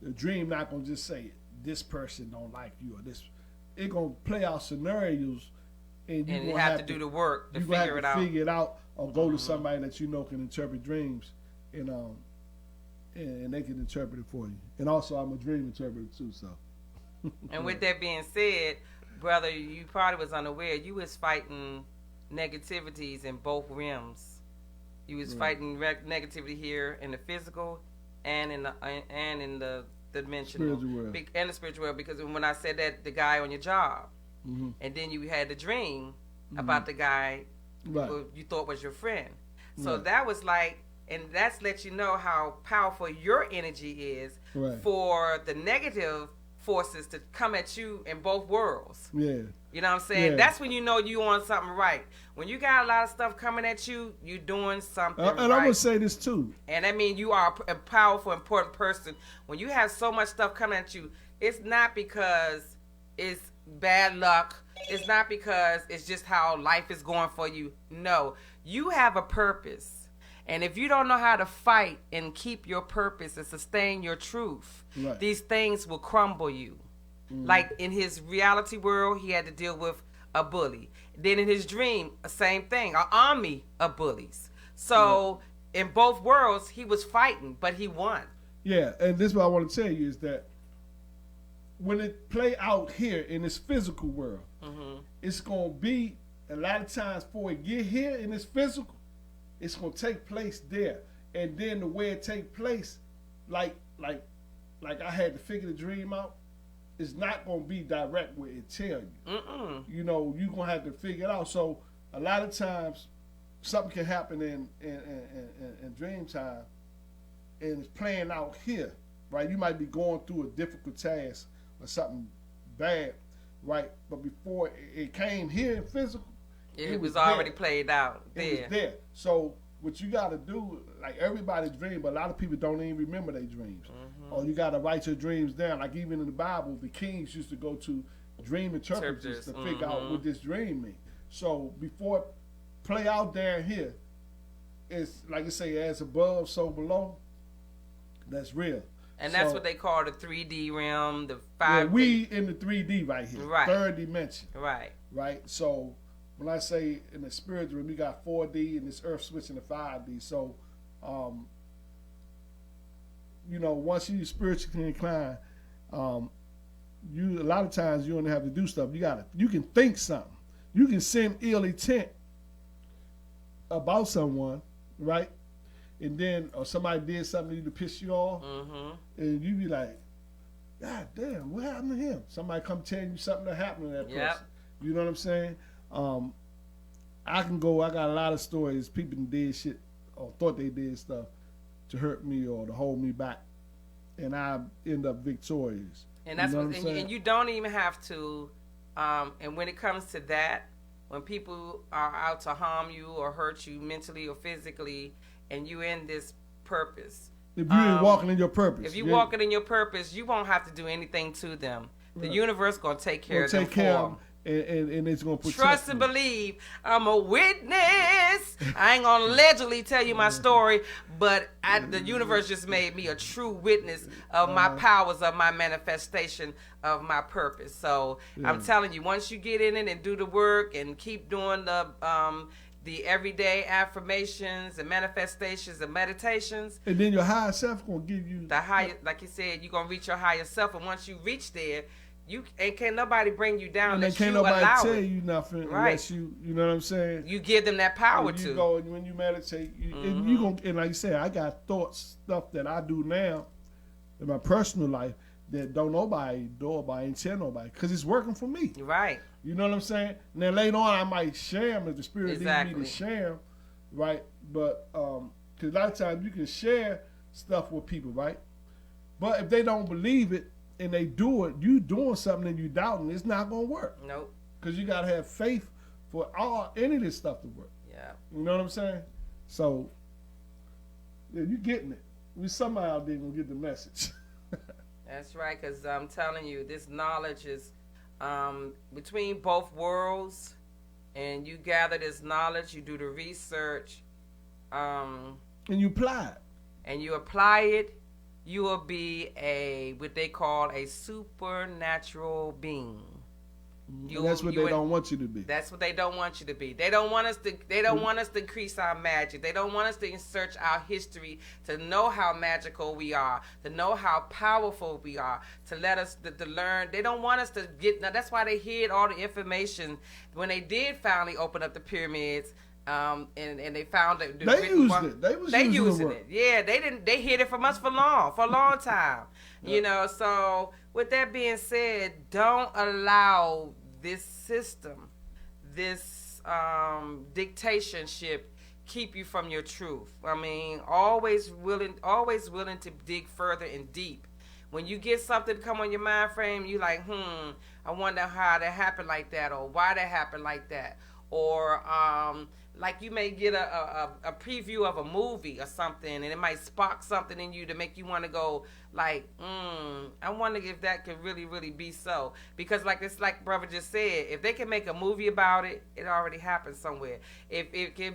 the dream not gonna just say this person don't like you or this. It gonna play out scenarios, and you have to do the work to figure it out. Figure it out, or go to somebody that you know can interpret dreams, and they can interpret it for you. And also, I'm a dream interpreter too. So. And with that being said, brother, you probably was unaware you was fighting negativities in both realms. You was fighting negativity here in the physical and in the dimensional and the spiritual world. Because when I said that, the guy on your job, and then you had the dream about the guy who you thought was your friend. So that was like, and that's let you know how powerful your energy is for the negative forces to come at you in both worlds. Yeah. You know what I'm saying? That's when you know you on something right. When you got a lot of stuff coming at you, you doing something right. And I'm going to say this too. And I mean, you are a powerful, important person. When you have so much stuff coming at you, it's not because it's bad luck. It's not because it's just how life is going for you. No, you have a purpose. And if you don't know how to fight and keep your purpose and sustain your truth, these things will crumble you. Like in his reality world, he had to deal with a bully. Then in his dream, same thing, an army of bullies. So in both worlds, he was fighting, but he won. Yeah, and this is what I want to tell you is that when it play out here in this physical world, it's going to be a lot of times before it get here in this physical, it's going to take place there. And then the way it take place, like I had to figure the dream out, it's not going to be direct where it tell you. You know, you're going to have to figure it out. So a lot of times something can happen in dream time and it's playing out here, right? You might be going through a difficult task or something bad, right? But before it came here in physical, it was already played out there. It was there. So what you got to do, like everybody dream, but a lot of people don't even remember their dreams. Or you got to write your dreams down. Like even in the Bible, the kings used to go to dream interpreters to figure out what this dream means. So before it play out down here, it's like I say, as above, so below. That's real. And that's So, what they call the 3D realm, the yeah, 5D. we in the 3D right here, Right. third dimension, Right. right? So when I say in the spiritual, we got 4D and this earth switching to 5D. So, you know, once you spiritually inclined, you a lot of times you don't have to do stuff. You can think something. You can send ill intent about someone, right? And then or somebody did something to you to piss you off, and you be like, God damn, what happened to him? Somebody come tell you something that happened to that Yep. person. You know what I'm saying? I got a lot of stories. People did shit or thought they did stuff to hurt me or to hold me back, and I end up victorious. And that's you know what, I'm saying? and you don't even have to. And when it comes to that, when people are out to harm you or hurt you mentally or physically, and you in this purpose, If you ain't walking in your purpose, if you walking in your purpose, you won't have to do anything to them. The Right. universe gonna take care of gonna them take care for of 'em, and it's gonna protect Trust and them. believe. I'm a witness. I ain't gonna allegedly tell you my story, but the universe just made me a true witness of my powers, of my manifestation, of my purpose. So I'm telling you, once you get in it and do the work and keep doing the everyday affirmations and manifestations and meditations, And then your higher self gonna give you the higher, like you said, you're gonna reach your higher self. And once you reach there, you can't nobody bring you down and then unless can't you nobody allow tell it. you nothing Right. unless you know what I'm saying. You give them that power When you to. go when you meditate, and you gonna, and like you said, I got thoughts, stuff that I do now in my personal life that don't nobody do or I ain't tell nobody because it's working for me. Right. You know what I'm saying? And then later on, I might share them if the spirit needs me Exactly. to share them, right? But because a lot of times you can share stuff with people, right? But if they don't believe it and they do it, you doing something and you doubting, it's not gonna work. Nope. Because you gotta have faith for any of this stuff to work. Yeah. You know what I'm saying? So yeah, you getting it. We somehow out there gonna get the message. That's right, because I'm telling you, this knowledge is between both worlds, and you gather this knowledge, you do the research, And you apply it. and you apply it, you will be what they call a supernatural being. And that's what they don't want you to be. That's what they don't want you to be. They don't want us to. They don't want us to increase our magic. They don't want us to search our history to know how magical we are, to know how powerful we are, to let us to learn. They don't want us to get. Now that's why they hid all the information when they did finally open up the pyramids. And they found that They used it. They was using it. Yeah, they didn't. They hid it from us for a long time. You know. So with that being said, don't allow this system, this dictatorship, keep you from your truth. I mean, always willing to dig further and deep. When you get something come on your mind frame, you like, I wonder how that happened like that, or why that happened like that, or like you may get a preview of a movie or something, and it might spark something in you to make you want to go like, I wonder if that could really, really be so. Because like brother just said, if they can make a movie about it, it already happened somewhere. If it can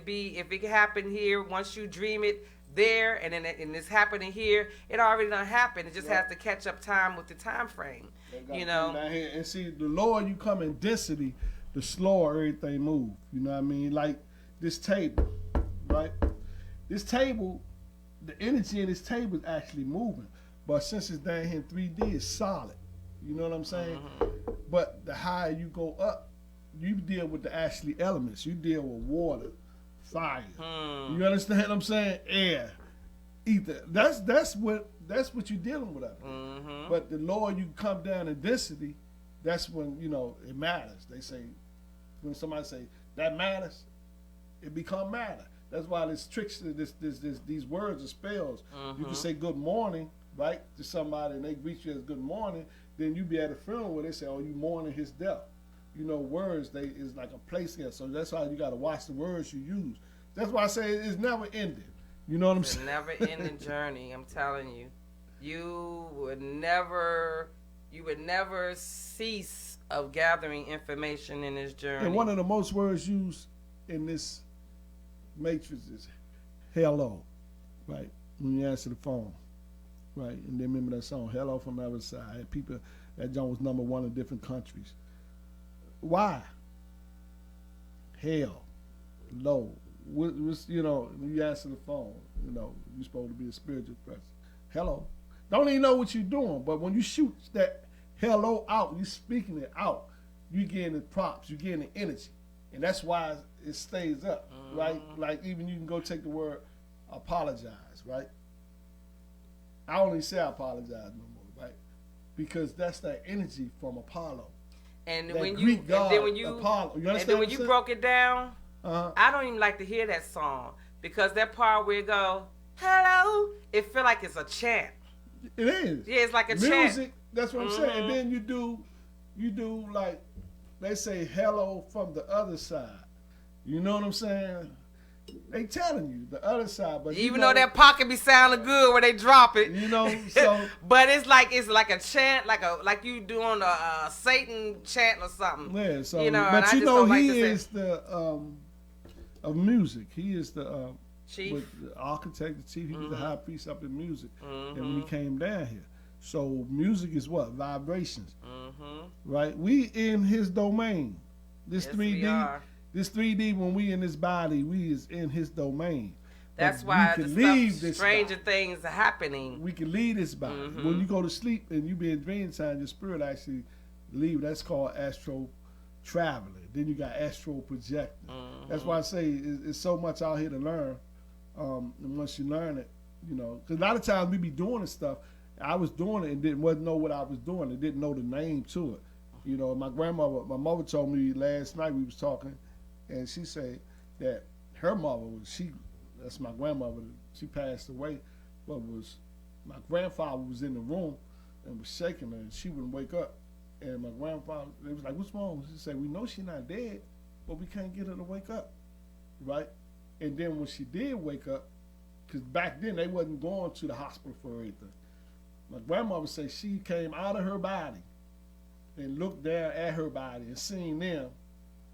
happen here, once you dream it there, and then it's happening here, it already done happened. It just has to catch up time with the time frame. You know. Down here. And see, the lower you come in density, the slower everything move. You know what I mean? Like this table, right? This table, the energy in this table is actually moving. But since it's down here in 3D, it's solid. You know what I'm saying? But the higher you go up, you deal with the actually elements. You deal with water, fire. You understand what I'm saying? Air, ether. That's what you're dealing with up there. But the lower you come down in density, that's when it matters. They say when somebody say that matters, it become matter. That's why this tricks, these words are spells. You can say good morning, right, to somebody, and they greet you as good morning. Then you be at a funeral where they say, "Oh, you mourning his death." Words is like a place here. So that's why you got to watch the words you use. That's why I say it's never ending. You know what I'm saying? Never ending journey. I'm telling you, you would never cease of gathering information in this journey. And one of the most words used in this matrix is hello, right? When you answer the phone, right? And then remember that song, Hello from the Other Side. People, that song was #1 in different countries. Why? Hell, low. What's, you know, when you answer the phone, you know, you're supposed to be a spiritual person. Hello. Don't even know what you're doing, but when you shoot that hello out, you speaking it out, you getting the props, you getting the energy. And that's why it stays up, right? Like even you can go take the word apologize, right? I don't even say I apologize no more, right? Because that's that energy from Apollo. And That when Greek you, god, and then when you, Apollo. You and understand then what when I'm you saying? broke it down, Uh-huh. I don't even like to hear that song because that part where it go, hello, it feel like it's a chant. It is. Yeah, it's like a Music, chant. that's what I'm saying. And then you do like, they say hello from the other side. You know what I'm saying? They telling you the other side, but Even you know, though that pocket be sounding good when they drop it. You know, so but it's like a chant, like you doing a Satan chant or something. yeah, so you know, and but I you just know don't like he to say- is the of music. He is the Chief. with the architect, the chief. He was the high priest up in music, and when he Mm-hmm. came down here, so music is what vibrations, Mm-hmm. right? We in his domain. This Yes, 3D. we are. This 3D, when we in this body, we is in his domain. That's But why we the can leave stuff, this stranger body. things are happening. We can leave this body. Mhm. When you go to sleep and you be in dream time, your spirit actually leave. That's called astro traveling. Then you got astral projecting. That's why I say it's so much out here to learn. And once you learn it, you know, because a lot of times we be doing this stuff. I was doing it and wasn't know what I was doing. And didn't know the name to it. You know, my mother told me last night we was talking, and she said that her mother that's my grandmother, she passed away, but my grandfather was in the room and was shaking her, and she wouldn't wake up. And my grandfather, they was like, "What's wrong?" She said, "We know she's not dead, but we can't get her to wake up, right?" And then when she did wake up, because back then they wasn't going to the hospital for anything. My grandmother said she came out of her body and looked down at her body and seen them.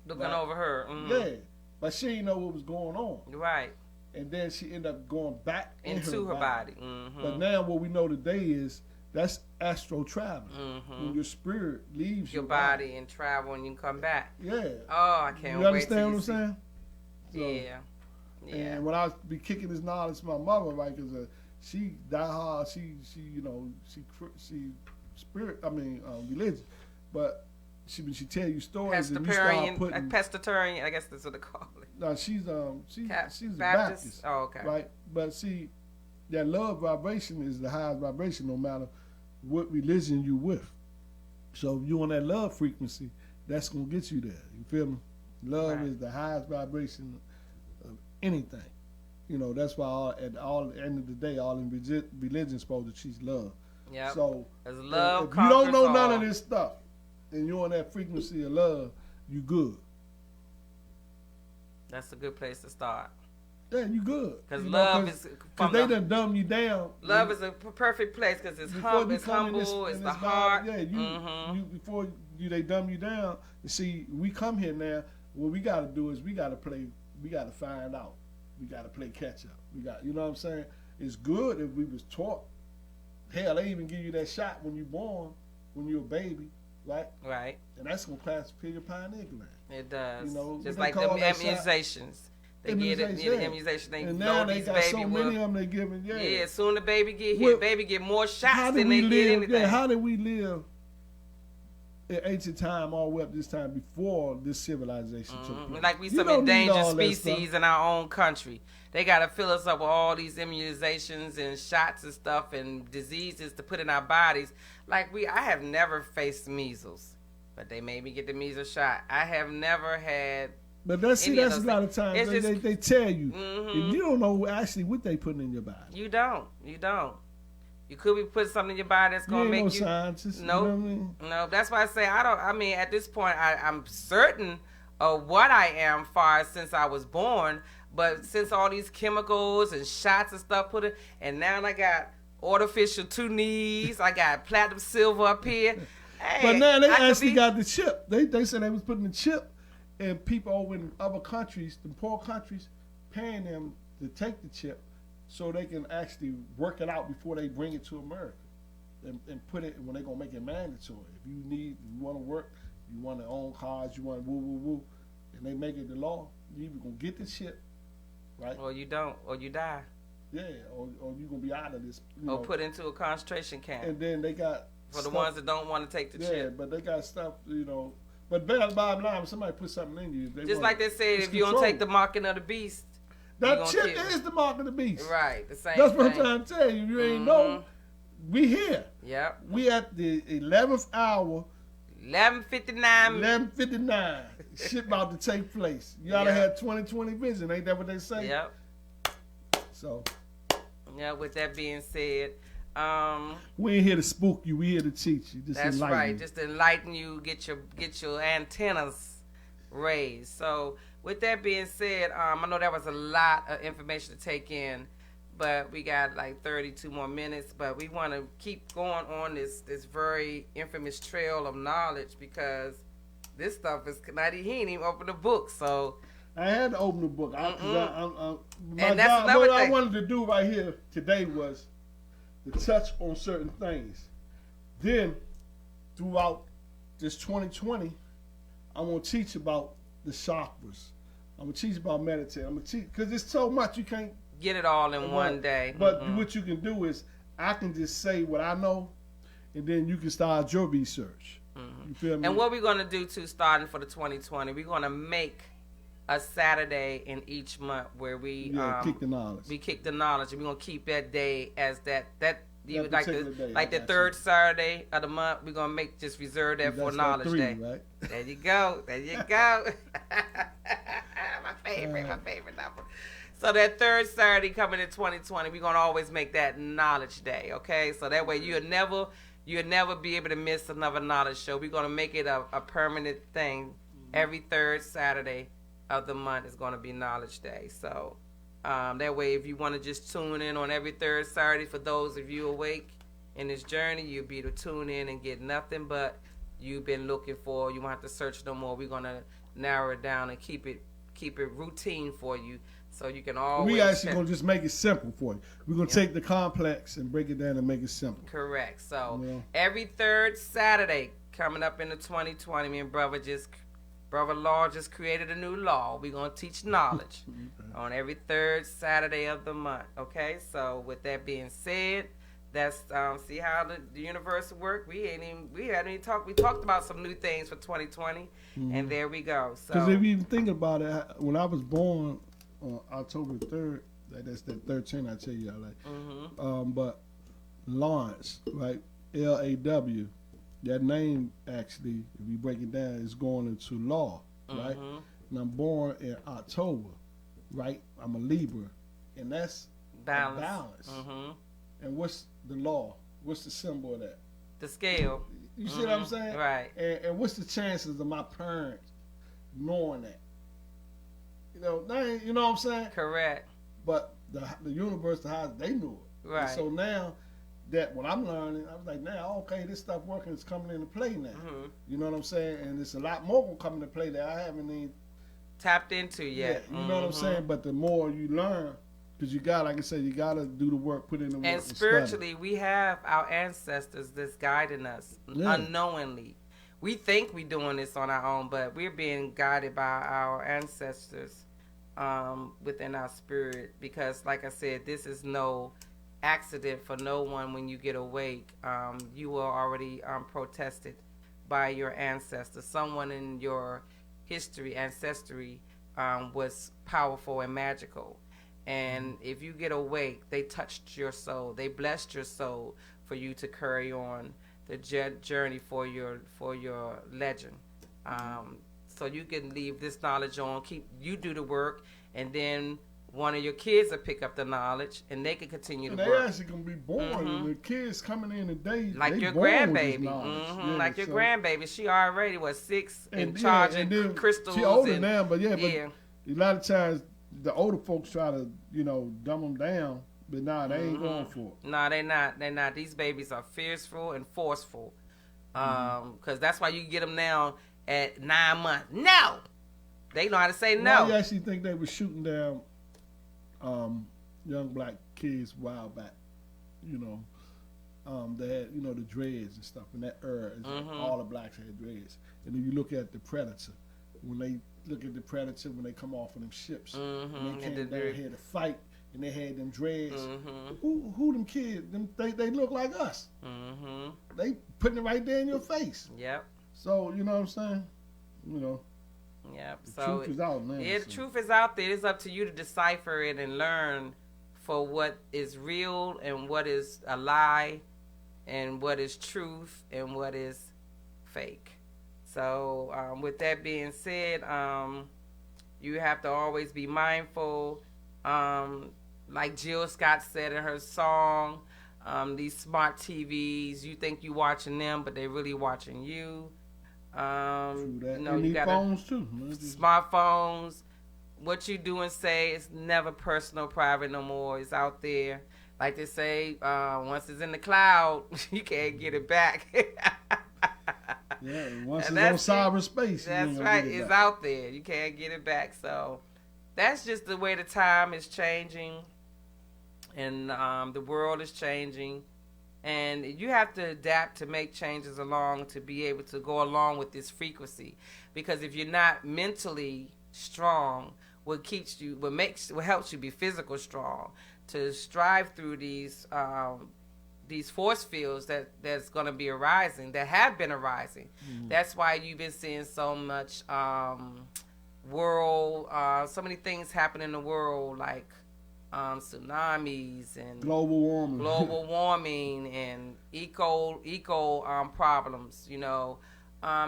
Looking Right. over her. Mhm. Yeah, but she didn't know what was going on. Right. And then she ended up going back Into her body. Mm-hmm. But now what we know today is that's astral traveling. Mm-hmm. When your spirit leaves Your body and travel and you come back. Yeah. Oh, I can't You wait. understand what I'm till you saying? see- So, Yeah. Yeah. And when I be kicking this knowledge to my mother, right, because she die hard, she you know, she spirit, religion, but she tell you stories and you start putting. Pescatarian, I guess that's what they call it. No, she's a Baptist? Baptist. Oh, okay. Right, but see, that love vibration is the highest vibration, no matter what religion you with. So if you on that love frequency, that's gonna get you there. You feel me? Love Right. is the highest vibration of anything. You know, that's why at the end of the day, all in religion is supposed to teach love. Yep. So As love if you don't know conquers none all. of this stuff, and you're on that frequency of love, you good. That's a good place to start. Yeah, you good. Because You know, love is because from they the, done dumb you down. love is a perfect place because it's Before you it's come in humble, this- it's in the this vibe, heart. Yeah, Mhm. before they dumb you down. You see, we come here now. What we got to do is we got to play. We got to find out. We got to play catch up. You know what I'm saying? It's good if we was taught. Hell, they even give you that shot when you're born, when you're a baby, right? Right. And that's gonna classify your pineal gland. It does. You know, just what like they them call that shot? immunizations. They get it, Immunization, the yeah. immunization. They And now load they these got baby so with. many of them they giving. Yeah, Yeah. as soon as the baby get hit, Well, baby get more shots How than did they we get live? anything. Yeah, how did we live in ancient time all the way up this time before this civilization took place? Like we You some don't need endangered all that species stuff. in our own country. They got to fill us up with all these immunizations and shots and stuff and diseases to put in our bodies. Like I have never faced measles, but they made me get the measles shot. I have never had. But that's any of a those lot of things. times It's just- they tell you, Mhm. and you don't know actually what they putting in your body. You don't. You could be putting something in your body that's You gonna ain't make no you. scientist. Nope. You know what I mean? No, that's why I say I don't. I mean, at this point, I'm certain of what I am far since I was born. But since all these chemicals and shots and stuff put it, and now I got artificial 2 knees, I got platinum silver up here. Hey, But now they I could actually be- got the chip. They said they was putting the chip, and people over in other countries, the poor countries, paying them to take the chip so they can actually work it out before they bring it to America, and put it when they're gonna make it mandatory. If you want to work, you want to own cars, you want to woo, and they make it the law, you either gonna get this shit, right? Or you don't, or you die. Yeah, or you gonna be out of this. Or put into a concentration camp. And then they got for the ones that don't want to take the chip. Yeah, but they got stuff, But bottom line, somebody put something in you. Just like they said, if you don't take the marking of the beast, that chip is the mark of the beast. Right, the same That's thing. what I'm trying to tell you. You ain't know. We here. Yep. We at the 11th hour. 11:59. 11:59. Shit about to take place. You gotta have 20/20 vision. Ain't that what they say? Yep. So. Yeah. With that being said, we ain't here to spook you. We here to teach you. That's right. Just enlighten you. Get your antennas raised. So with that being said, I know that was a lot of information to take in, but we got like 32 more minutes. But we want to keep going on this very infamous trail of knowledge, because this stuff is not. He ain't even opened the book, so. I had to open the book. What I I wanted to do right here today was to touch on certain things. Then, throughout this 2020, I'm going to teach about the chakras. I'm going to teach about meditating. I'm going to teach, because it's so much you can't get it all in one day. But what you can do is, I can just say what I know, and then you can start your research. You feel me? And what we're going to do, too, starting for the 2020, we're going to make a Saturday in each month where we kick the knowledge. We kick the knowledge, and we're gonna keep that day as that you that like day, the third Saturday of the month. We're gonna reserve that for Knowledge like 3, Day. Right? There you go. There you go. my favorite number. So that third Saturday coming in 2020, we're gonna always make that Knowledge Day. Okay, so that way you'll never be able to miss another knowledge show. We're gonna make it a permanent thing. Every third Saturday of the month is going to be Knowledge Day. So that way, if you want to just tune in on every third Saturday, for those of you awake in this journey, you'll be able to tune in and get nothing but you've been looking for. You won't have to search no more. We're going to narrow it down and keep it routine for you, so you can always. We actually going to just make it simple for you. We're going to take the complex and break it down and make it simple. Correct. So every third Saturday coming up into 2020, me and Brother Law just created a new law. We're going to teach knowledge on every third Saturday of the month. Okay? So with that being said, that's see how the universe works. We hadn't even talked. We talked about some new things for 2020, and there we go. So because if you even think about it, when I was born on October 3rd, that's that 13 I tell you, but Lawrence, right? Law. That name, actually, if you break it down, is going into law, right? And I'm born in October, right? I'm a Libra, and that's balance. And what's the law? What's the symbol of that? The scale. You see what I'm saying? Right. And what's the chances of my parents knowing that? You know what I'm saying? Correct. But the universe, the house, they knew it. Right. And so now, that when I'm learning, I was like, now, okay, this stuff working is coming into play now. You know what I'm saying? And it's a lot more gonna come into play that I haven't even tapped into yet. Yeah, you know what I'm saying? But the more you learn, because you got, like I said, you got to do the work, put in the work. And spiritually, we have our ancestors that's guiding us unknowingly. We think we're doing this on our own, but we're being guided by our ancestors within our spirit. Because, like I said, this is no accident for no one. When you get awake, you were already protested by your ancestors. Someone in your ancestry was powerful and magical, and if you get awake, they touched your soul, they blessed your soul for you to carry on the journey for your legend. So you can leave this knowledge on, you do the work, and then one of your kids will pick up the knowledge, and they can continue to work. They actually gonna be born, and the kids coming in today, like they your born grandbaby, with like your grandbaby. She already was 6 and and charging crystals. She older and, now, but a lot of times the older folks try to dumb them down, but they ain't going for it. No, they not. They not. These babies are fearful and forceful, because that's why you get them now at 9 months. No, they know how to say no. Why you actually think they were shooting down young black kids a while back. You know, they had, you know, the dreads and stuff, and that era, all the blacks had dreads. And then you look at the Predator. When they look at the Predator, when they come off of them ships, and they came down here to fight, and they had them dreads. Who them kids? They look like us. They putting it right there in your face. Yep. So you know what I'm saying? You know. Yep. The So truth is out, man. the truth is out there. It's up to you to decipher it and learn for what is real and what is a lie, and what is truth and what is fake. So with that being said, you have to always be mindful. Like Jill Scott said in her song, these smart TVs, you think you watching them, but they're really watching you. True that. You know, and you these gotta, phones too. smartphones, what you do and say is never personal, private no more. It's out there. Like they say, once it's in the cloud, you can't get it back. Yeah, once And it's on that's cyberspace, That's right. It's out there. You can't get it back. So that's just the way the time is changing, and the world is changing, and you have to adapt to make changes along to be able to go along with this frequency. Because if you're not mentally strong, what helps you be physical strong to strive through these force fields that's going to be arising, that have been arising. That's why you've been seeing so much so many things happen in the world, like tsunamis and global warming, and eco problems. You know,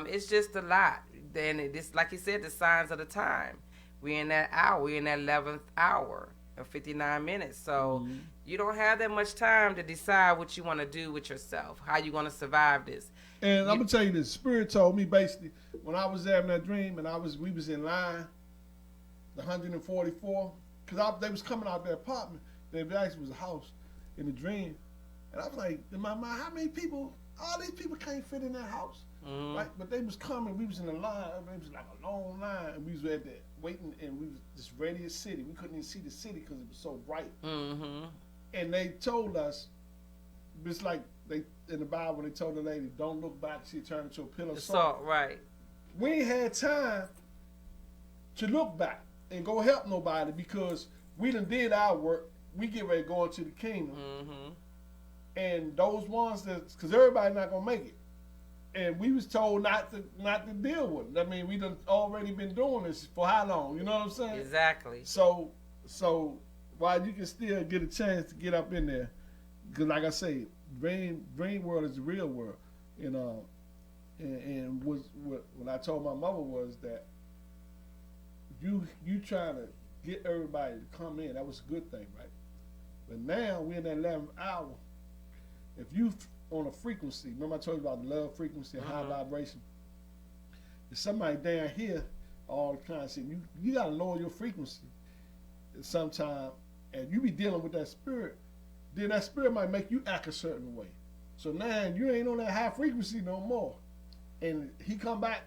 it's just a lot. Then it's like you said, the signs of the time. We're in that hour. We're in that 11th hour of 59 minutes. So you don't have that much time to decide what you want to do with yourself, how you going to survive this. And I'm gonna tell you this. Spirit told me basically when I was having that dream, and we was in line, the 144, because they was coming out their apartment. There actually was a house in the dream, and I was like, in my mind, how many people? All these people can't fit in that house, right? But they was coming. We was in a line. It was like a long line, and we was at that waiting, and we was this radius city. We couldn't even see the city because it was so bright. And they told us, it's like they in the Bible, they told the lady, "Don't look back." She turned into a pillar of salt. Right. We ain't had time to look back and go help nobody because we done did our work. We get ready to go into the kingdom. And those ones because everybody not gonna make it. And we was told not to deal with it. I mean, we done already been doing this for how long? You know what I'm saying? Exactly. So while you can still get a chance to get up in there, because like I say, dream world is the real world. You know, and what I told my mother was that you trying to get everybody to come in. That was a good thing, right? But now we're in that 11th hour. If you on a frequency, remember I told you about the love frequency and high vibration. If somebody down here all the time, you gotta lower your frequency sometime, and you be dealing with that spirit, then that spirit might make you act a certain way. So now you ain't on that high frequency no more. And he come back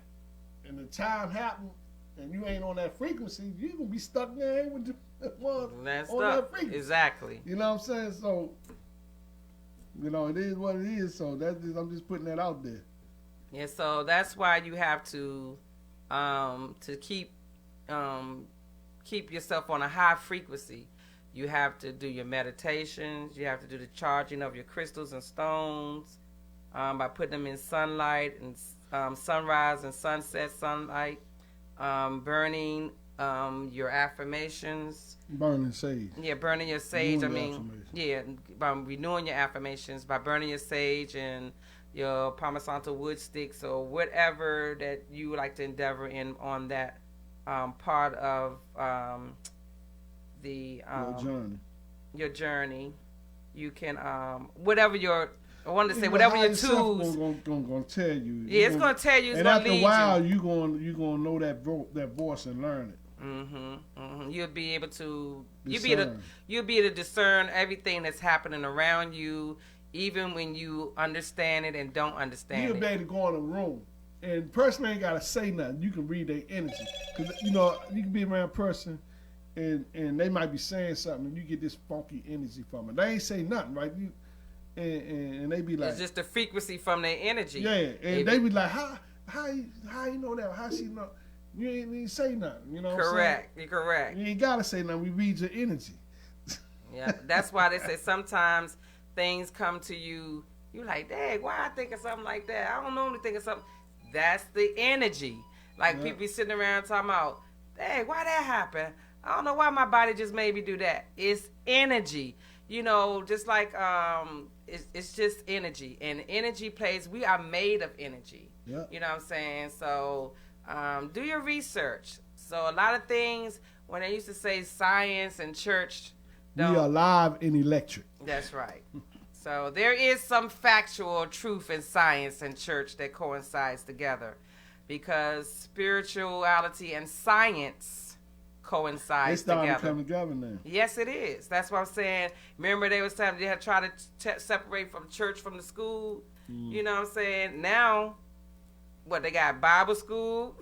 and the time happened and you ain't on that frequency, you gonna be stuck there with the one on that frequency. Exactly. You know what I'm saying? So you know, it is what it is. So I'm just putting that out there. Yeah, so that's why you have to keep yourself on a high frequency. You have to do your meditations. You have to do the charging of your crystals and stones by putting them in sunlight and sunrise and sunset sunlight. Burning your affirmations. Burning sage. Yeah, burning your sage. By renewing your affirmations, by burning your sage and your Palo Santo wood sticks or whatever that you would like to endeavor in on that part of your journey. You can whatever your whatever your tools. Gonna tell you. Yeah, it's gonna tell you. It's and gonna after lead a while, you. you gonna know that voice and learn it. You'll be able to you'll be able to discern everything that's happening around you, even when you understand it and don't understand it. You'll be able to go in a room, and person ain't gotta say nothing. You can read their energy, because you know you can be around a person, and they might be saying something, and you get this funky energy from it. They ain't say nothing, right? You and they be like, It's just the frequency from their energy. yeah, and they be like, how you know that? How she know? You ain't even say nothing. You know what Correct. I'm You're correct. saying? You ain't gotta say nothing. We read your energy. Yeah, that's why they say sometimes things come to you. You like, dang, why I think of something like that? I don't normally think of something. That's the energy. Like people be sitting around talking about, dang, why that happen? I don't know why my body just made me do that. It's energy. You know, just like it's just energy, and energy plays. We are made of energy. Yeah. You know what I'm saying? So do your research. So a lot of things when they used to say science and church, We are live and electric. that's right. So there is some factual truth in science and church that coincides together, because spirituality and science They coincides starting to together. come together now. Yes, it is. That's what I'm saying. Remember, they was telling they had tried to separate from church from the school. You know what I'm saying? Now, what they got? Bible school.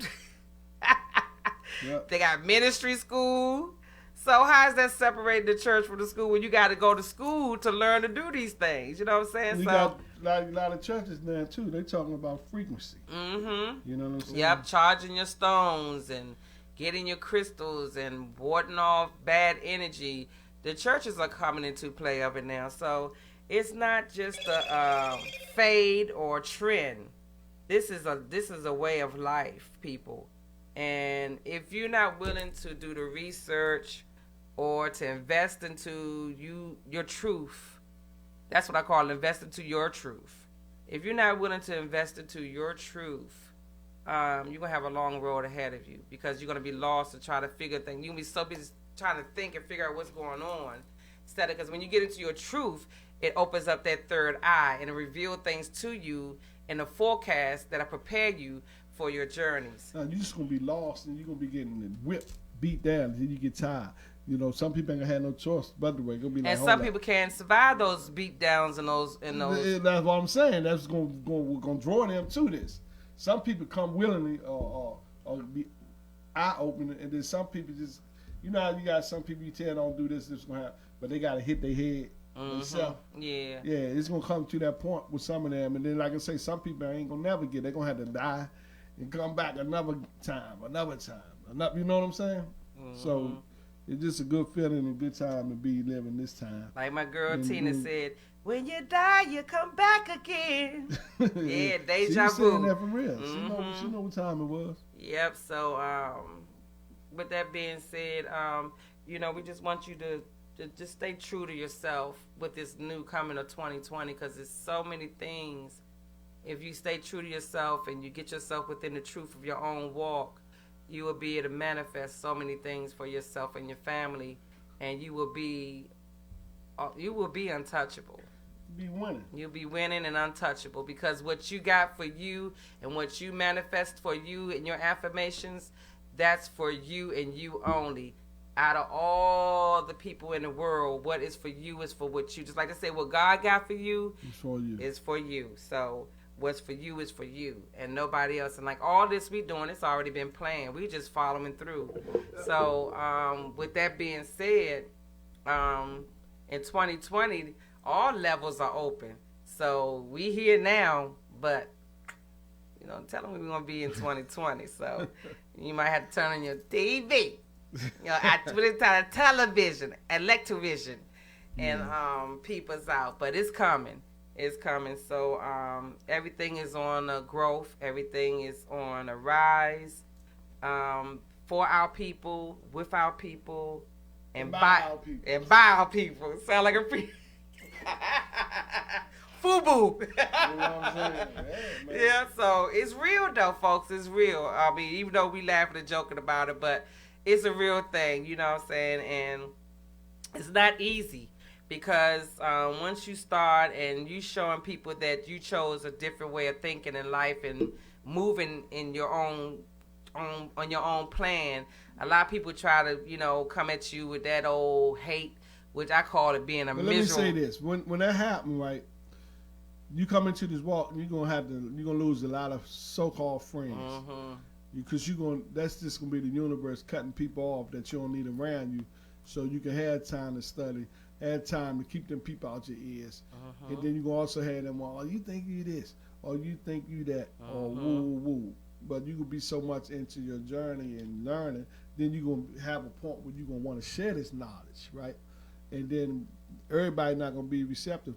Yep. They got ministry school. So how is that separating the church from the school when you got to go to school to learn to do these things? You know what I'm saying? You So, got a lot of churches now too. They talking about frequency. mm-hmm. You know what I'm saying? Yep, charging your stones and getting your crystals and warding off bad energy. The churches are coming into play of it now. So it's not just a fade or trend. This is a way of life, people. And if you're not willing to do the research or to invest into your truth, that's what I call invest into your truth. If you're not willing to invest into your truth, you're going to have a long road ahead of you, because you're going to be lost and try to figure things. You're going to be so busy trying to think and figure out what's going on. Instead of, because when you get into your truth, it opens up that third eye and it reveals things to you in the forecast that'll prepare you for your journeys. You're just gonna be lost, and you're gonna be getting whipped, beat down, and then you get tired. You know, some people ain't gonna have no choice but the way. Gonna be like, And hold some up. people can't survive those beat downs and those. That's what I'm saying. That's gonna draw them to this. Some people come willingly or be eye opening, and then some people just, you know, how you got some people you tell don't do this gonna happen, but they gotta hit their head themselves. Yeah. Yeah, it's gonna come to that point with some of them, and then like I say, some people ain't gonna never get. They're gonna have to die and come back another time. You know what I'm saying? So it's just a good feeling and a good time to be living this time. Like my girl And Tina then- said, when you die, you come back again. Yeah, deja She saying vu. that for real. She know what time it was. Yep. So, with that being said, you know, we just want you to just stay true to yourself with this new coming of 2020, because there's so many things. If you stay true to yourself and you get yourself within the truth of your own walk, you will be able to manifest so many things for yourself and your family, and you will be untouchable. Be winning. You'll be winning and untouchable, because what you got for you and what you manifest for you and your affirmations, that's for you and you only. Out of all the people in the world, what is for you is for what you, just like I said, what God got for you It's for you. is for you. So what's for you is for you and nobody else. And like all this we doing, it's already been planned. We just following through. So with that being said, in 2020, all levels are open. So we here now, but you know, tell them we're gonna be in 2020. So you might have to turn on your TV, you know, television, electrovision, and peep us out. But it's coming. It's coming. So everything is on a growth. Everything is on a rise. For our people, with our people, and by our people. and by our people. Sound like a free. FUBU. You know what I'm saying? Yeah, man. Yeah, so it's real though, folks. It's real. I mean, even though we laughing and joking about it, but it's a real thing, you know what I'm saying? And it's not easy, because once you start and you showing people that you chose a different way of thinking in life and moving in your on your own plan, a lot of people try to, you know, come at you with that old hate, which I call it being a But let me miserable. say this: when that happened, right, you come into this walk, and you're gonna lose a lot of so-called friends. Mhm. because that's just gonna be the universe cutting people off that you don't need around you, so you can have time to study, have time to keep them people out your ears, and then you can also have them, oh, you think you this, or you think you that, or woo woo woo. But you can be so much into your journey and learning, then you're gonna have a point where you're gonna want to share this knowledge, right? And then everybody not gonna be receptive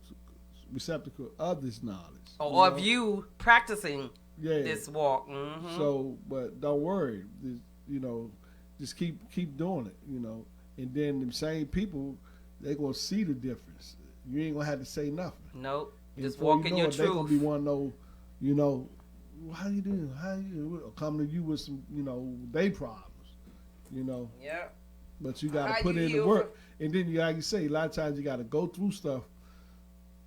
of this knowledge, or of you practicing yeah. this walk. So, but don't worry, just keep doing it, and then them same people, they gonna see the difference. You ain't gonna have to say nothing. Nope. And Just before walk in know your it, they gonna be truth. one to know, how you doing? How you or come to you with some, they problems, Yeah. But you gotta How put you in the heal work, and then like you say, a lot of times you gotta go through stuff.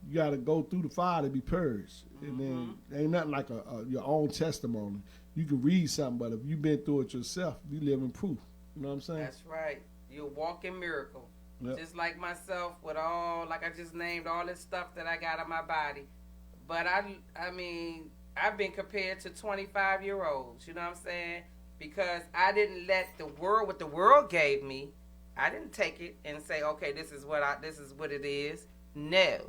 You gotta go through the fire to be purged, and then ain't nothing like your own testimony. You can read something, but if you've been through it yourself, you live in proof. You know what I'm saying? That's right. You're a walking miracle. Yep. Just like myself, with all, like I just named all this stuff that I got on my body. But I mean, I've been compared to 25-year-olds. You know what I'm saying? Because I didn't let what the world gave me, I didn't take it and say, okay, this is what it is. No.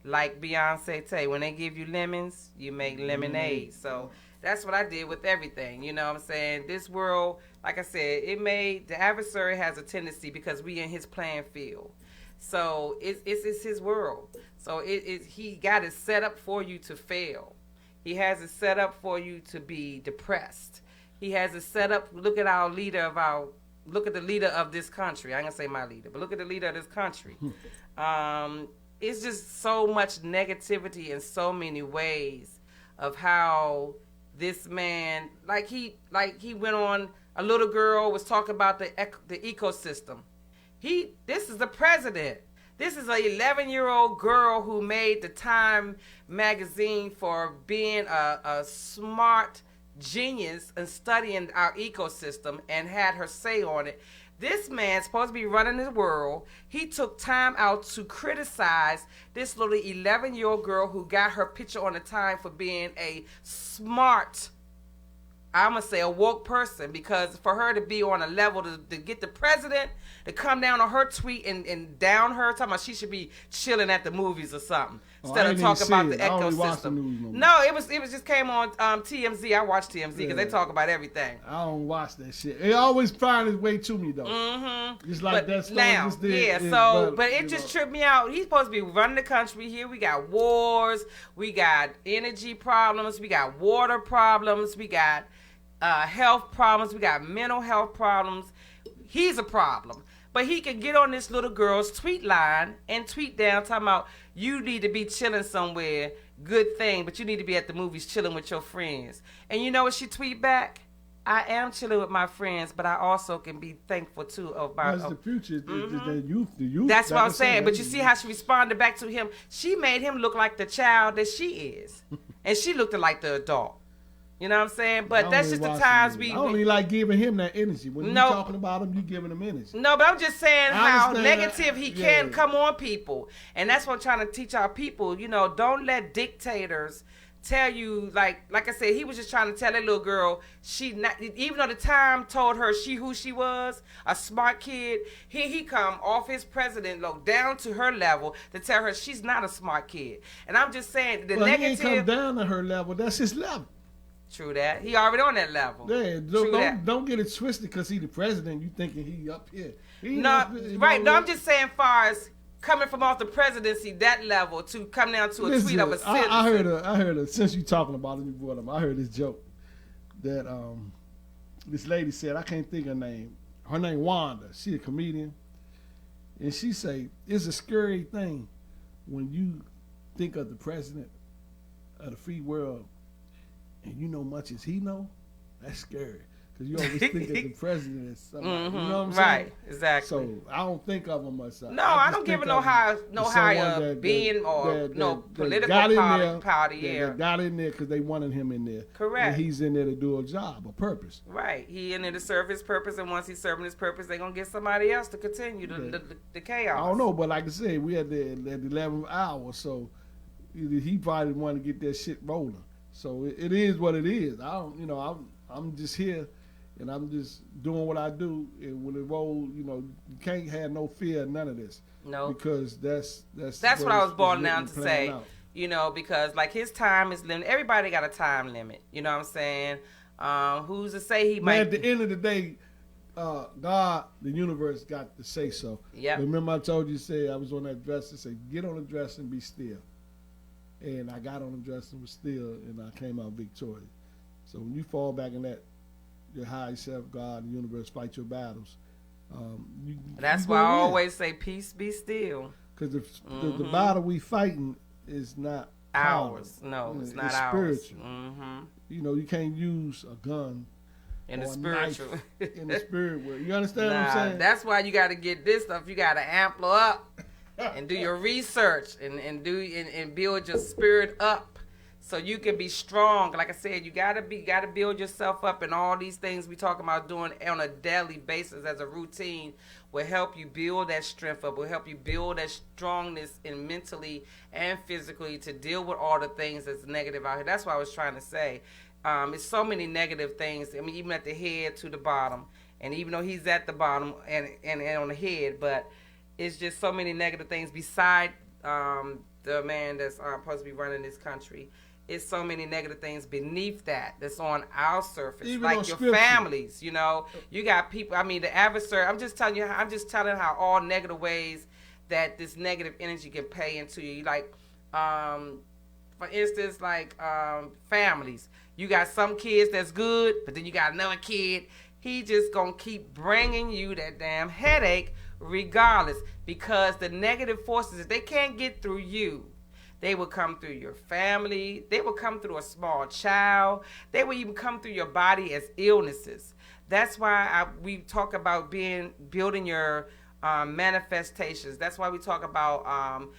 Like Beyonce say, when they give you lemons, you make lemonade. So that's what I did with everything. You know what I'm saying? This world, like I said, the adversary has a tendency, because we in his playing field. So it's his world. So he got it set up for you to fail. He has it set up for you to be depressed. He has it set up. Look at the leader of this country. I ain't gonna say my leader, but look at the leader of this country. It's just so much negativity in so many ways of how this man, like he went on, a little girl was talking about the ecosystem. This is the president. This is a 11-year-old girl who made the Time magazine for being a smart genius and studying our ecosystem, and had her say on it. This man's supposed to be running the world. He took time out to criticize this little 11-year-old girl who got her picture on the Time for being a smart, I'm going to say a woke person, because for her to be on a level to get the president to come down on her tweet and down her, talking about she should be chilling at the movies or something, instead of talking about the ecosystem. No, it was just came on TMZ. I watch TMZ because they talk about everything. I don't watch that shit. It always finds its way to me though. Just like that story now, just did. But it just tripped me out. He's supposed to be running the country here. We got wars. We got energy problems. We got water problems. We got health problems. We got mental health problems. He's a problem. But he can get on this little girl's tweet line and tweet down talking about, you need to be chilling somewhere, good thing, but you need to be at the movies chilling with your friends. And you know what she tweet back? I am chilling with my friends, but I also can be thankful too of my. That's the future, the youth. That's what I'm saying. But you see how she responded back to him? She made him look like the child that she is, and she looked like the adult. You know what I'm saying? But that's just the times I don't really like giving him that energy. When you're talking about him, you giving him energy. No, but I'm just saying how negative he can come on people. And that's what I'm trying to teach our people. You know, don't let dictators tell you, like I said, he was just trying to tell that little girl, even though the Time told her who she was, a smart kid, he come off his president look down to her level to tell her she's not a smart kid. And I'm just saying the negative. He ain't come down to her level. That's his level. True that. He already on that level. Yeah, don't get it twisted because he the president. You thinking he up here? Right. No, I'm just saying, far as coming from off the presidency, that level to come down to a tweet of a citizen. I heard a. Since you talking about it, you brought him. I heard this joke that this lady said. I can't think of her name. Her name Wanda. She a comedian, and she say it's a scary thing when you think of the president of the free world. And you know much as he know, that's scary. Because you always think of the president as somebody. You know what I'm saying? Right, exactly. So I don't think of him much. No, I don't give him no higher being or political party. They got in there because they wanted him in there. Correct. And he's in there to do a job, a purpose. Right. He in there to serve his purpose, and once he's serving his purpose, they're going to get somebody else to continue the chaos. I don't know, but like I said, we at the 11th hour, so he probably want to get that shit rolling. So it is what it is. I don't, I'm just here, and I'm just doing what I do. And when it roll, you can't have no fear of none of this. No. Because that's what I was boiling written down and to planned say. out. Because like his time is limited. Everybody got a time limit. You know what I'm saying? Who's to say he Man, might? at the end of the day, God, the universe, got to say so. Yep. Remember, I told you, I was on that dresser, get on the dresser and be still. And I got on the dresser and was still, and I came out victorious. So when you fall back in that, your higher self, God, the universe, fight your battles. That's why I always say, peace, be still. Because the battle we fighting is not ours. Power. No, it's not it's ours. Spiritual. Mm-hmm. You can't use a gun in or the spiritual. In the spirit world. You understand what I'm saying? That's why you got to get this stuff. You got to amp up and do your research and build your spirit up. So you can be strong. Like I said, you gotta build yourself up, and all these things we talk about doing on a daily basis as a routine will help you build that strength up, will help you build that strongness and mentally and physically to deal with all the things that's negative out here. That's what I was trying to say. It's so many negative things. I mean, even at the head to the bottom, and even though he's at the bottom and on the head, but it's just so many negative things beside the man that's supposed to be running this country. It's so many negative things beneath that's on our surface, even like your scripture. families. You got people. I mean, the adversary. I'm just telling how all negative ways that this negative energy can pay into you. Like, for instance, like families. You got some kids that's good, but then you got another kid. He just gonna keep bringing you that damn headache, regardless, because the negative forces, if they can't get through you, they will come through your family. They will come through a small child. They will even come through your body as illnesses. That's why we talk about building your manifestations. That's why we talk about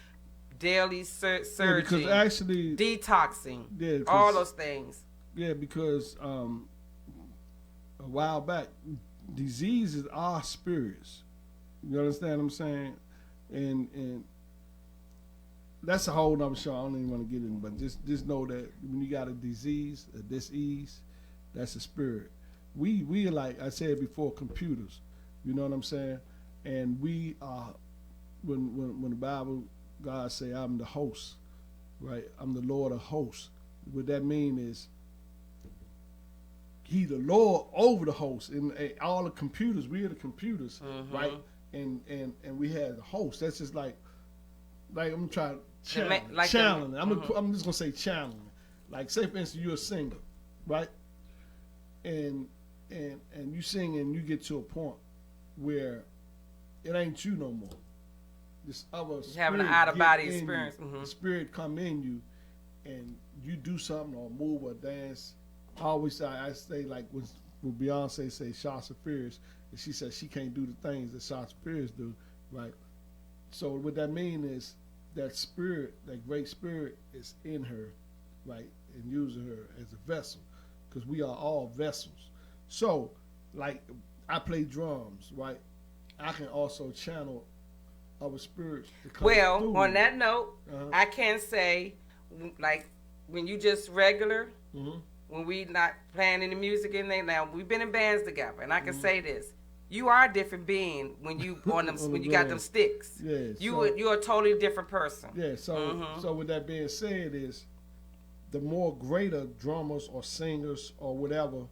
daily surgery, because actually detoxing, all those things. Yeah, because a while back, diseases are spirits. You understand what I'm saying? And that's a whole nother show. I don't even want to get in, but just know that when you got a disease, a disease, that's a spirit. We are, like I said before, computers. You know what I'm saying? And we are, when the Bible, God say, I'm the host, right? I'm the Lord of hosts. What that mean is he the Lord over the host. And all the computers, we are the computers, right? And we have the host. That's just like I'm trying to channeling. I'm just gonna say channeling. Like, say for instance, you're a singer, right? And you sing and you get to a point where it ain't you no more. This other spirit having an out of body experience. The spirit come in you, and you do something or move or dance. I say, like when Beyonce say Shasha Fierce, and she says she can't do the things that Shasha Fierce do, right? So what that mean is that spirit, that great spirit, is in her, right, and using her as a vessel, because we are all vessels. So, like, I play drums, right? I can also channel other spirits to come through. On that note, I can say, like, when you just regular, when we not playing any music in there, now we've been in bands together, and I can say this. You are a different being when you on them when you got them sticks. Yeah, you're a totally different person. Yeah, so with that being said, is the more greater drummers or singers or whatever,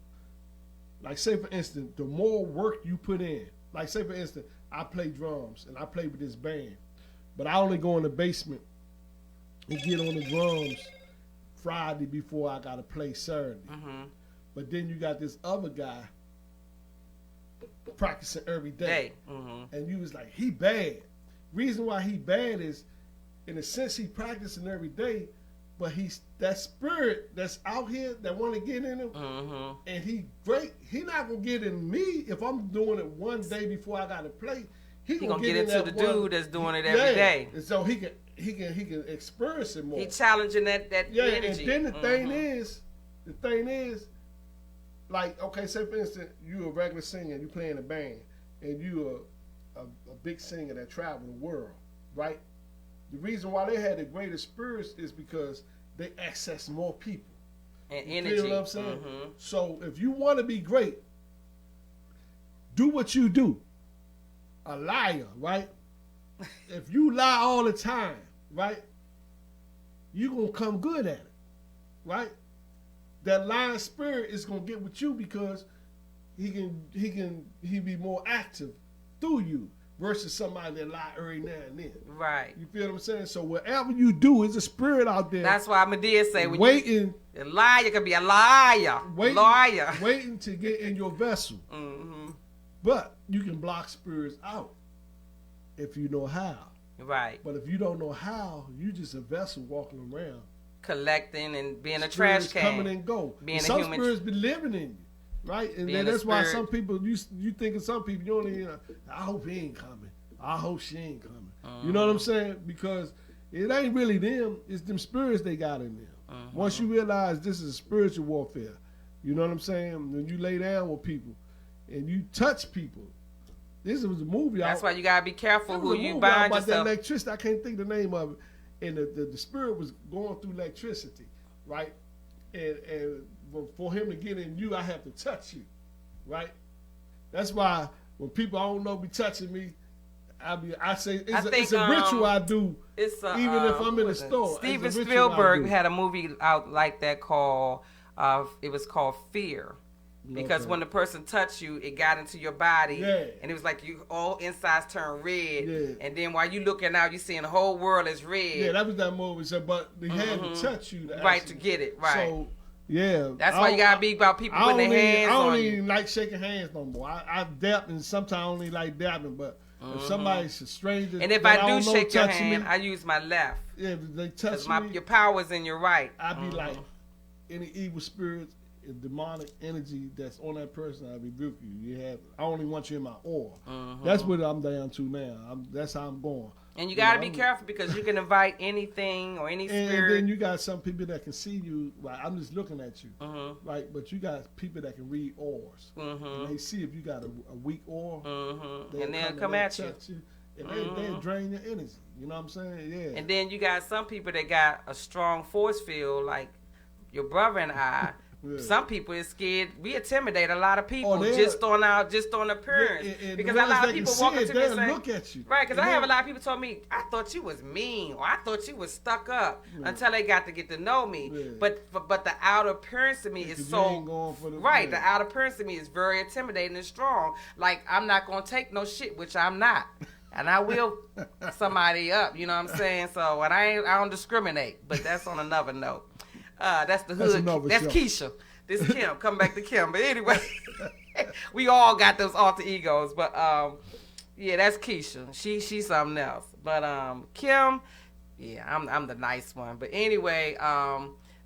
like say for instance, the more work you put in. Like say for instance, I play drums and I play with this band, but I only go in the basement and get on the drums Friday before I gotta play Saturday. But then you got this other guy practicing every day. And you was like, he bad. Reason why he bad is, in a sense, he practicing every day, but he's that spirit that's out here that want to get in him, and he great. He not gonna get in me if I'm doing it one day before I gotta play. He gonna get into the dude that's doing it every day, and so he can experience it more. He challenging that energy. And then the thing is, like, okay, say for instance, you a regular singer, you play in a band, and you a big singer that travel the world, right? The reason why they had the greatest spirits is because they access more people. And You energy. feel what I'm saying? Mhm. So if you want to be great, do what you do. A liar, right? If you lie all the time, right, you're going to come good at it, right? That lying spirit is going to get with you because he be more active through you versus somebody that lie every now and then. Right. You feel what I'm saying? So whatever you do, is a spirit out there That's why Medea say when waiting, a liar could be a liar. Liar. waiting to get in your vessel. Hmm. But you can block spirits out if you know how. Right. But if you don't know how, you just a vessel walking around. Collecting and being a trash Spirits can. coming and go. Being And a some human- spirits be living in you, right? And Being then a that's why spirit. some people you think of some people you don't even. I hope he ain't coming. I hope she ain't coming. You know what I'm saying? Because it ain't really them. It's them spirits they got in them. Once you realize this is spiritual warfare, you know what I'm saying? When you lay down with people and you touch people, this was a movie. That's why you gotta be careful There who was a you movie bind about yourself. that electricity. I can't think the name of it. And the spirit was going through electricity, right? And for him to get in you, I have to touch you, right? That's why when people I don't know be touching me, I say it's a ritual I do. It's a, even if I'm in the what was it? store. Steven It's a ritual I Spielberg do. had a movie out like that called it was called Fear. Because Okay. when the person touched you, it got into your body, Yeah. and it was like you all insides turn red, Yeah. and then while you looking out, you seeing the whole world is red, Yeah, that was that movie. So, but they had to touch you, to right, actually- to get it right. So, yeah, That's why you gotta be about people putting their hands I don't on you. even like shaking hands no more. I dap, and sometimes I only like dabbing. But if somebody's a stranger, And if that I do don't know shake your touching hand, me, I use my left, yeah, if they touch because me, your power's in your right. I be like, any evil spirits, and demonic energy that's on that person, I rebuke you. I only want you in my aura. That's what I'm down to now. That's how I'm going. And you gotta know, be I'm- careful because you can invite anything or any And spirit. then you got some people that can see you. Right, I'm just looking at you, right? But you got people that can read auras. And they see if you got a weak aura, And they'll come at you. touch you. And they drain your energy. You know what I'm saying? Yeah. And then you got some people that got a strong force field, like your brother and I. Yeah. Some people is scared. We intimidate a lot of people Oh, just on appearance. Yeah, and because the a lot ones of that people can walk see up it, to me and they'll say, look at you. right? Because And I have a then- lot of people told me, I thought you was mean, or I thought you was stuck up until they got to get to know me. Yeah. But the outer appearance of me is 'cause you so ain't going for the- right. yeah. The outer appearance of me is very intimidating and strong. Like I'm not gonna take no shit, which I'm not. And I will somebody up, you know what I'm saying? So, and I don't discriminate, but that's on another note. That's the That's hood. another That's show. Keisha. This Kim. Come back to Kim. But anyway, we all got those alter egos. But yeah, that's Keisha. She's something else. But Kim, yeah, I'm the nice one. But anyway,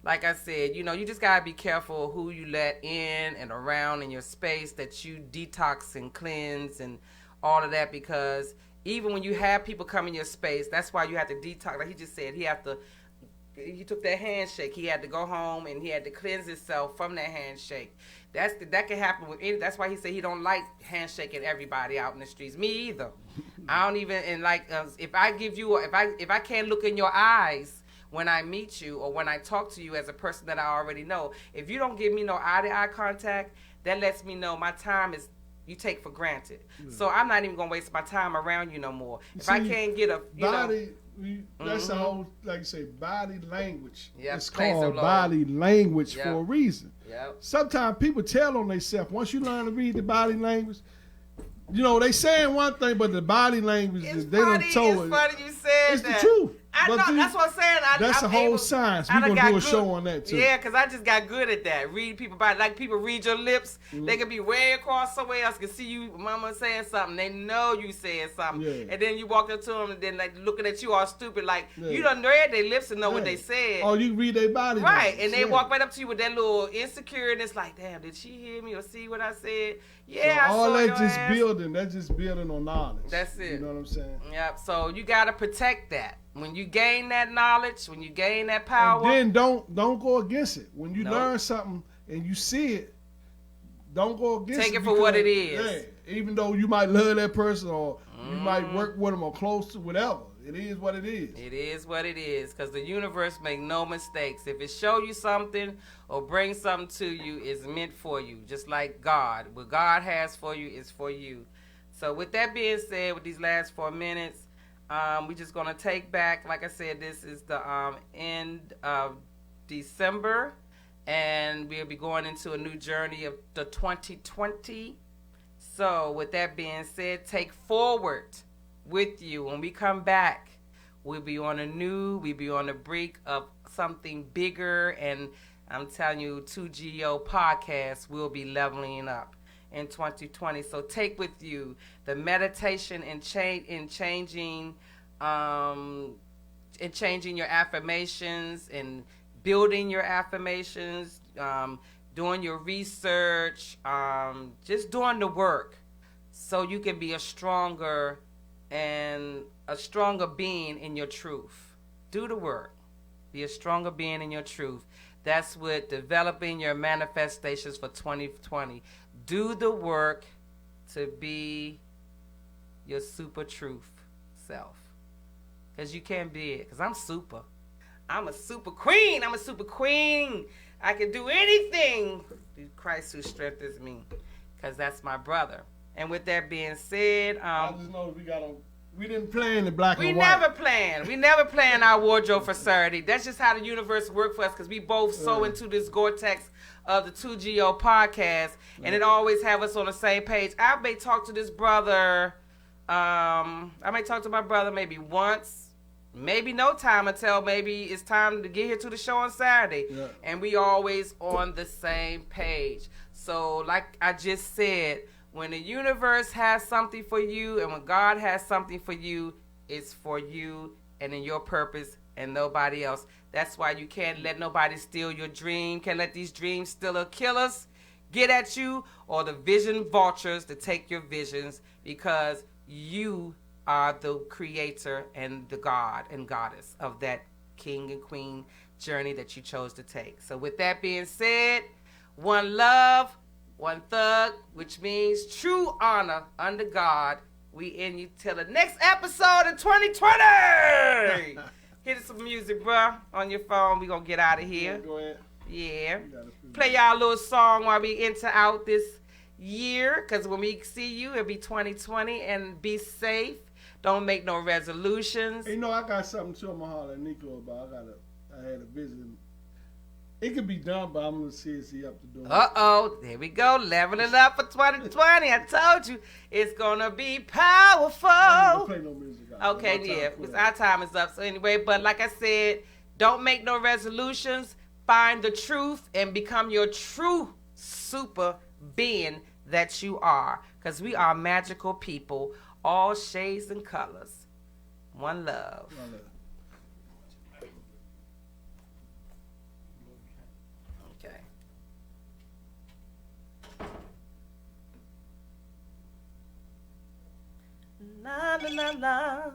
like I said, you just gotta be careful who you let in and around in your space, that you detox and cleanse and all of that, because even when you have people come in your space, that's why you have to detox. Like he just said, he took that handshake. He had to go home and he had to cleanse himself from that handshake. That can happen with any. That's why he said he don't like handshaking everybody out in the streets. Me either. I don't even. And like if I give you, if I can't look in your eyes when I meet you or when I talk to you as a person that I already know, if you don't give me no eye-to-eye contact, that lets me know my time is. You take for granted. So I'm not even gonna waste my time around you no more. If I See, can't get body, that's the whole, like you say, body language. Yep, It's plays a called role. body language Yep. for a reason. Yep. Sometimes people tell on themselves. Once you learn to read the body language, they saying one thing, but the body language is they done told It's funny you said It's that. the truth. I But know. these- That's what I'm saying. That's I'm a whole able- science. I We're done gonna got do a good- show on that too. Yeah, because I just got good at that. Reading people by, like people read your lips. They can be way across somewhere else, can see you, mama saying something. They know you saying something. Yeah. And then you walk up to them and then like looking at you all stupid. Like Yeah. you done read their lips and know what Yeah. they said. Oh, you read their body Right, language. and they Yeah. walk right up to you with that little insecure, and it's like, damn, did she hear me or see what I said? So Yeah, I all saw that your just ass. building. That's just building on knowledge. That's it. You know what I'm saying? Yep. So you gotta protect that. When you gain that knowledge, when you gain that power, And then don't go against it. When you Nope. learn something and you see it, don't go against it. Take it for what it is. Yeah, even though you might love that person or you might work with them or close to whatever. It is what it is. It is what it is, because the universe make no mistakes. If it show you something or bring something to you, it's meant for you. Just like God. What God has for you is for you. So with that being said, with these last 4 minutes, we're just going to take back, like I said, this is the end of December, and we'll be going into a new journey of the 2020. So with that being said, take forward with you. When we come back, we'll be on the brink of something bigger, and I'm telling you, 2GO podcast will be leveling up in 2020. So take with you the meditation and changing your affirmations and building your affirmations, doing your research, just doing the work so you can be a stronger being in your truth. Do the work. Be a stronger being in your truth. That's what developing your manifestations for 2020. Do the work to be your super truth self. Because you can be it. Because I'm super. I'm a super queen. I can do anything through Christ who strengthens me. Because that's my brother. And with that being said, I just know we didn't plan the black and white. We never plan our wardrobe for Saturday. That's just how the universe works for us, because we both so into this vortex of the 2GO podcast, and it always have us on the same page. I may talk to this brother, I may talk to my brother maybe once, maybe no time until maybe it's time to get here to the show on Saturday. Yeah. And we always on the same page. So like I just said, when the universe has something for you and when God has something for you, it's for you and in your purpose and nobody else. That's why you can't let nobody steal your dream. Can't let these dreams steal or kill us, get at you, or the vision vultures to take your visions, because you are the creator and the God and goddess of that king and queen journey that you chose to take. So with that being said, one love, one thug, which means true honor under God. We in you till the next episode in 2020. Hit some music, bruh, on your phone. We gonna get out of here. Go ahead. Yeah. Play y'all a little song while we enter out this year, because when we see you, it'll be 2020, and be safe. Don't make no resolutions. Hey, you know, I got something too I'm gonna holler at Nico about. I had a visit. It could be done, but I'm gonna see if he up to do it. There we go, leveling up for 2020. I told you it's gonna be powerful. I don't play no music. Okay, yeah, because our time is up. So anyway, but like I said, don't make no resolutions. Find the truth and become your true super being that you are, because we are magical people, all shades and colors. One love. One love. Okay. La la la la.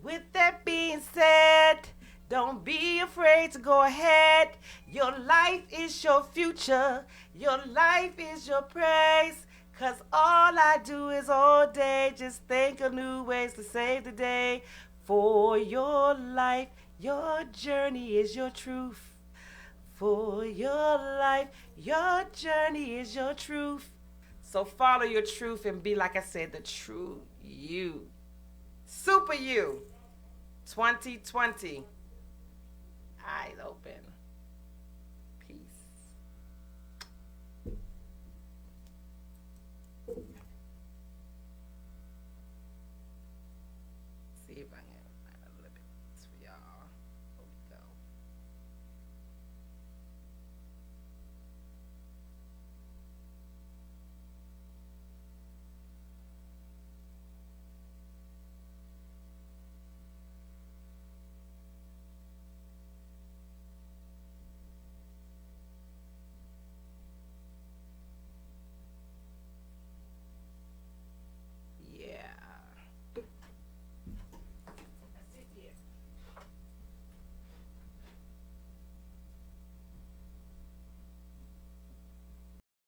With that being said, don't be afraid to go ahead. Your life is your future. Your life is your praise. 'Cause all I do is all day just think of new ways to save the day. For your life, your journey is your truth. For your life, your journey is your truth. So follow your truth and be, like I said, the true you. Super you. 2020. Eyes open.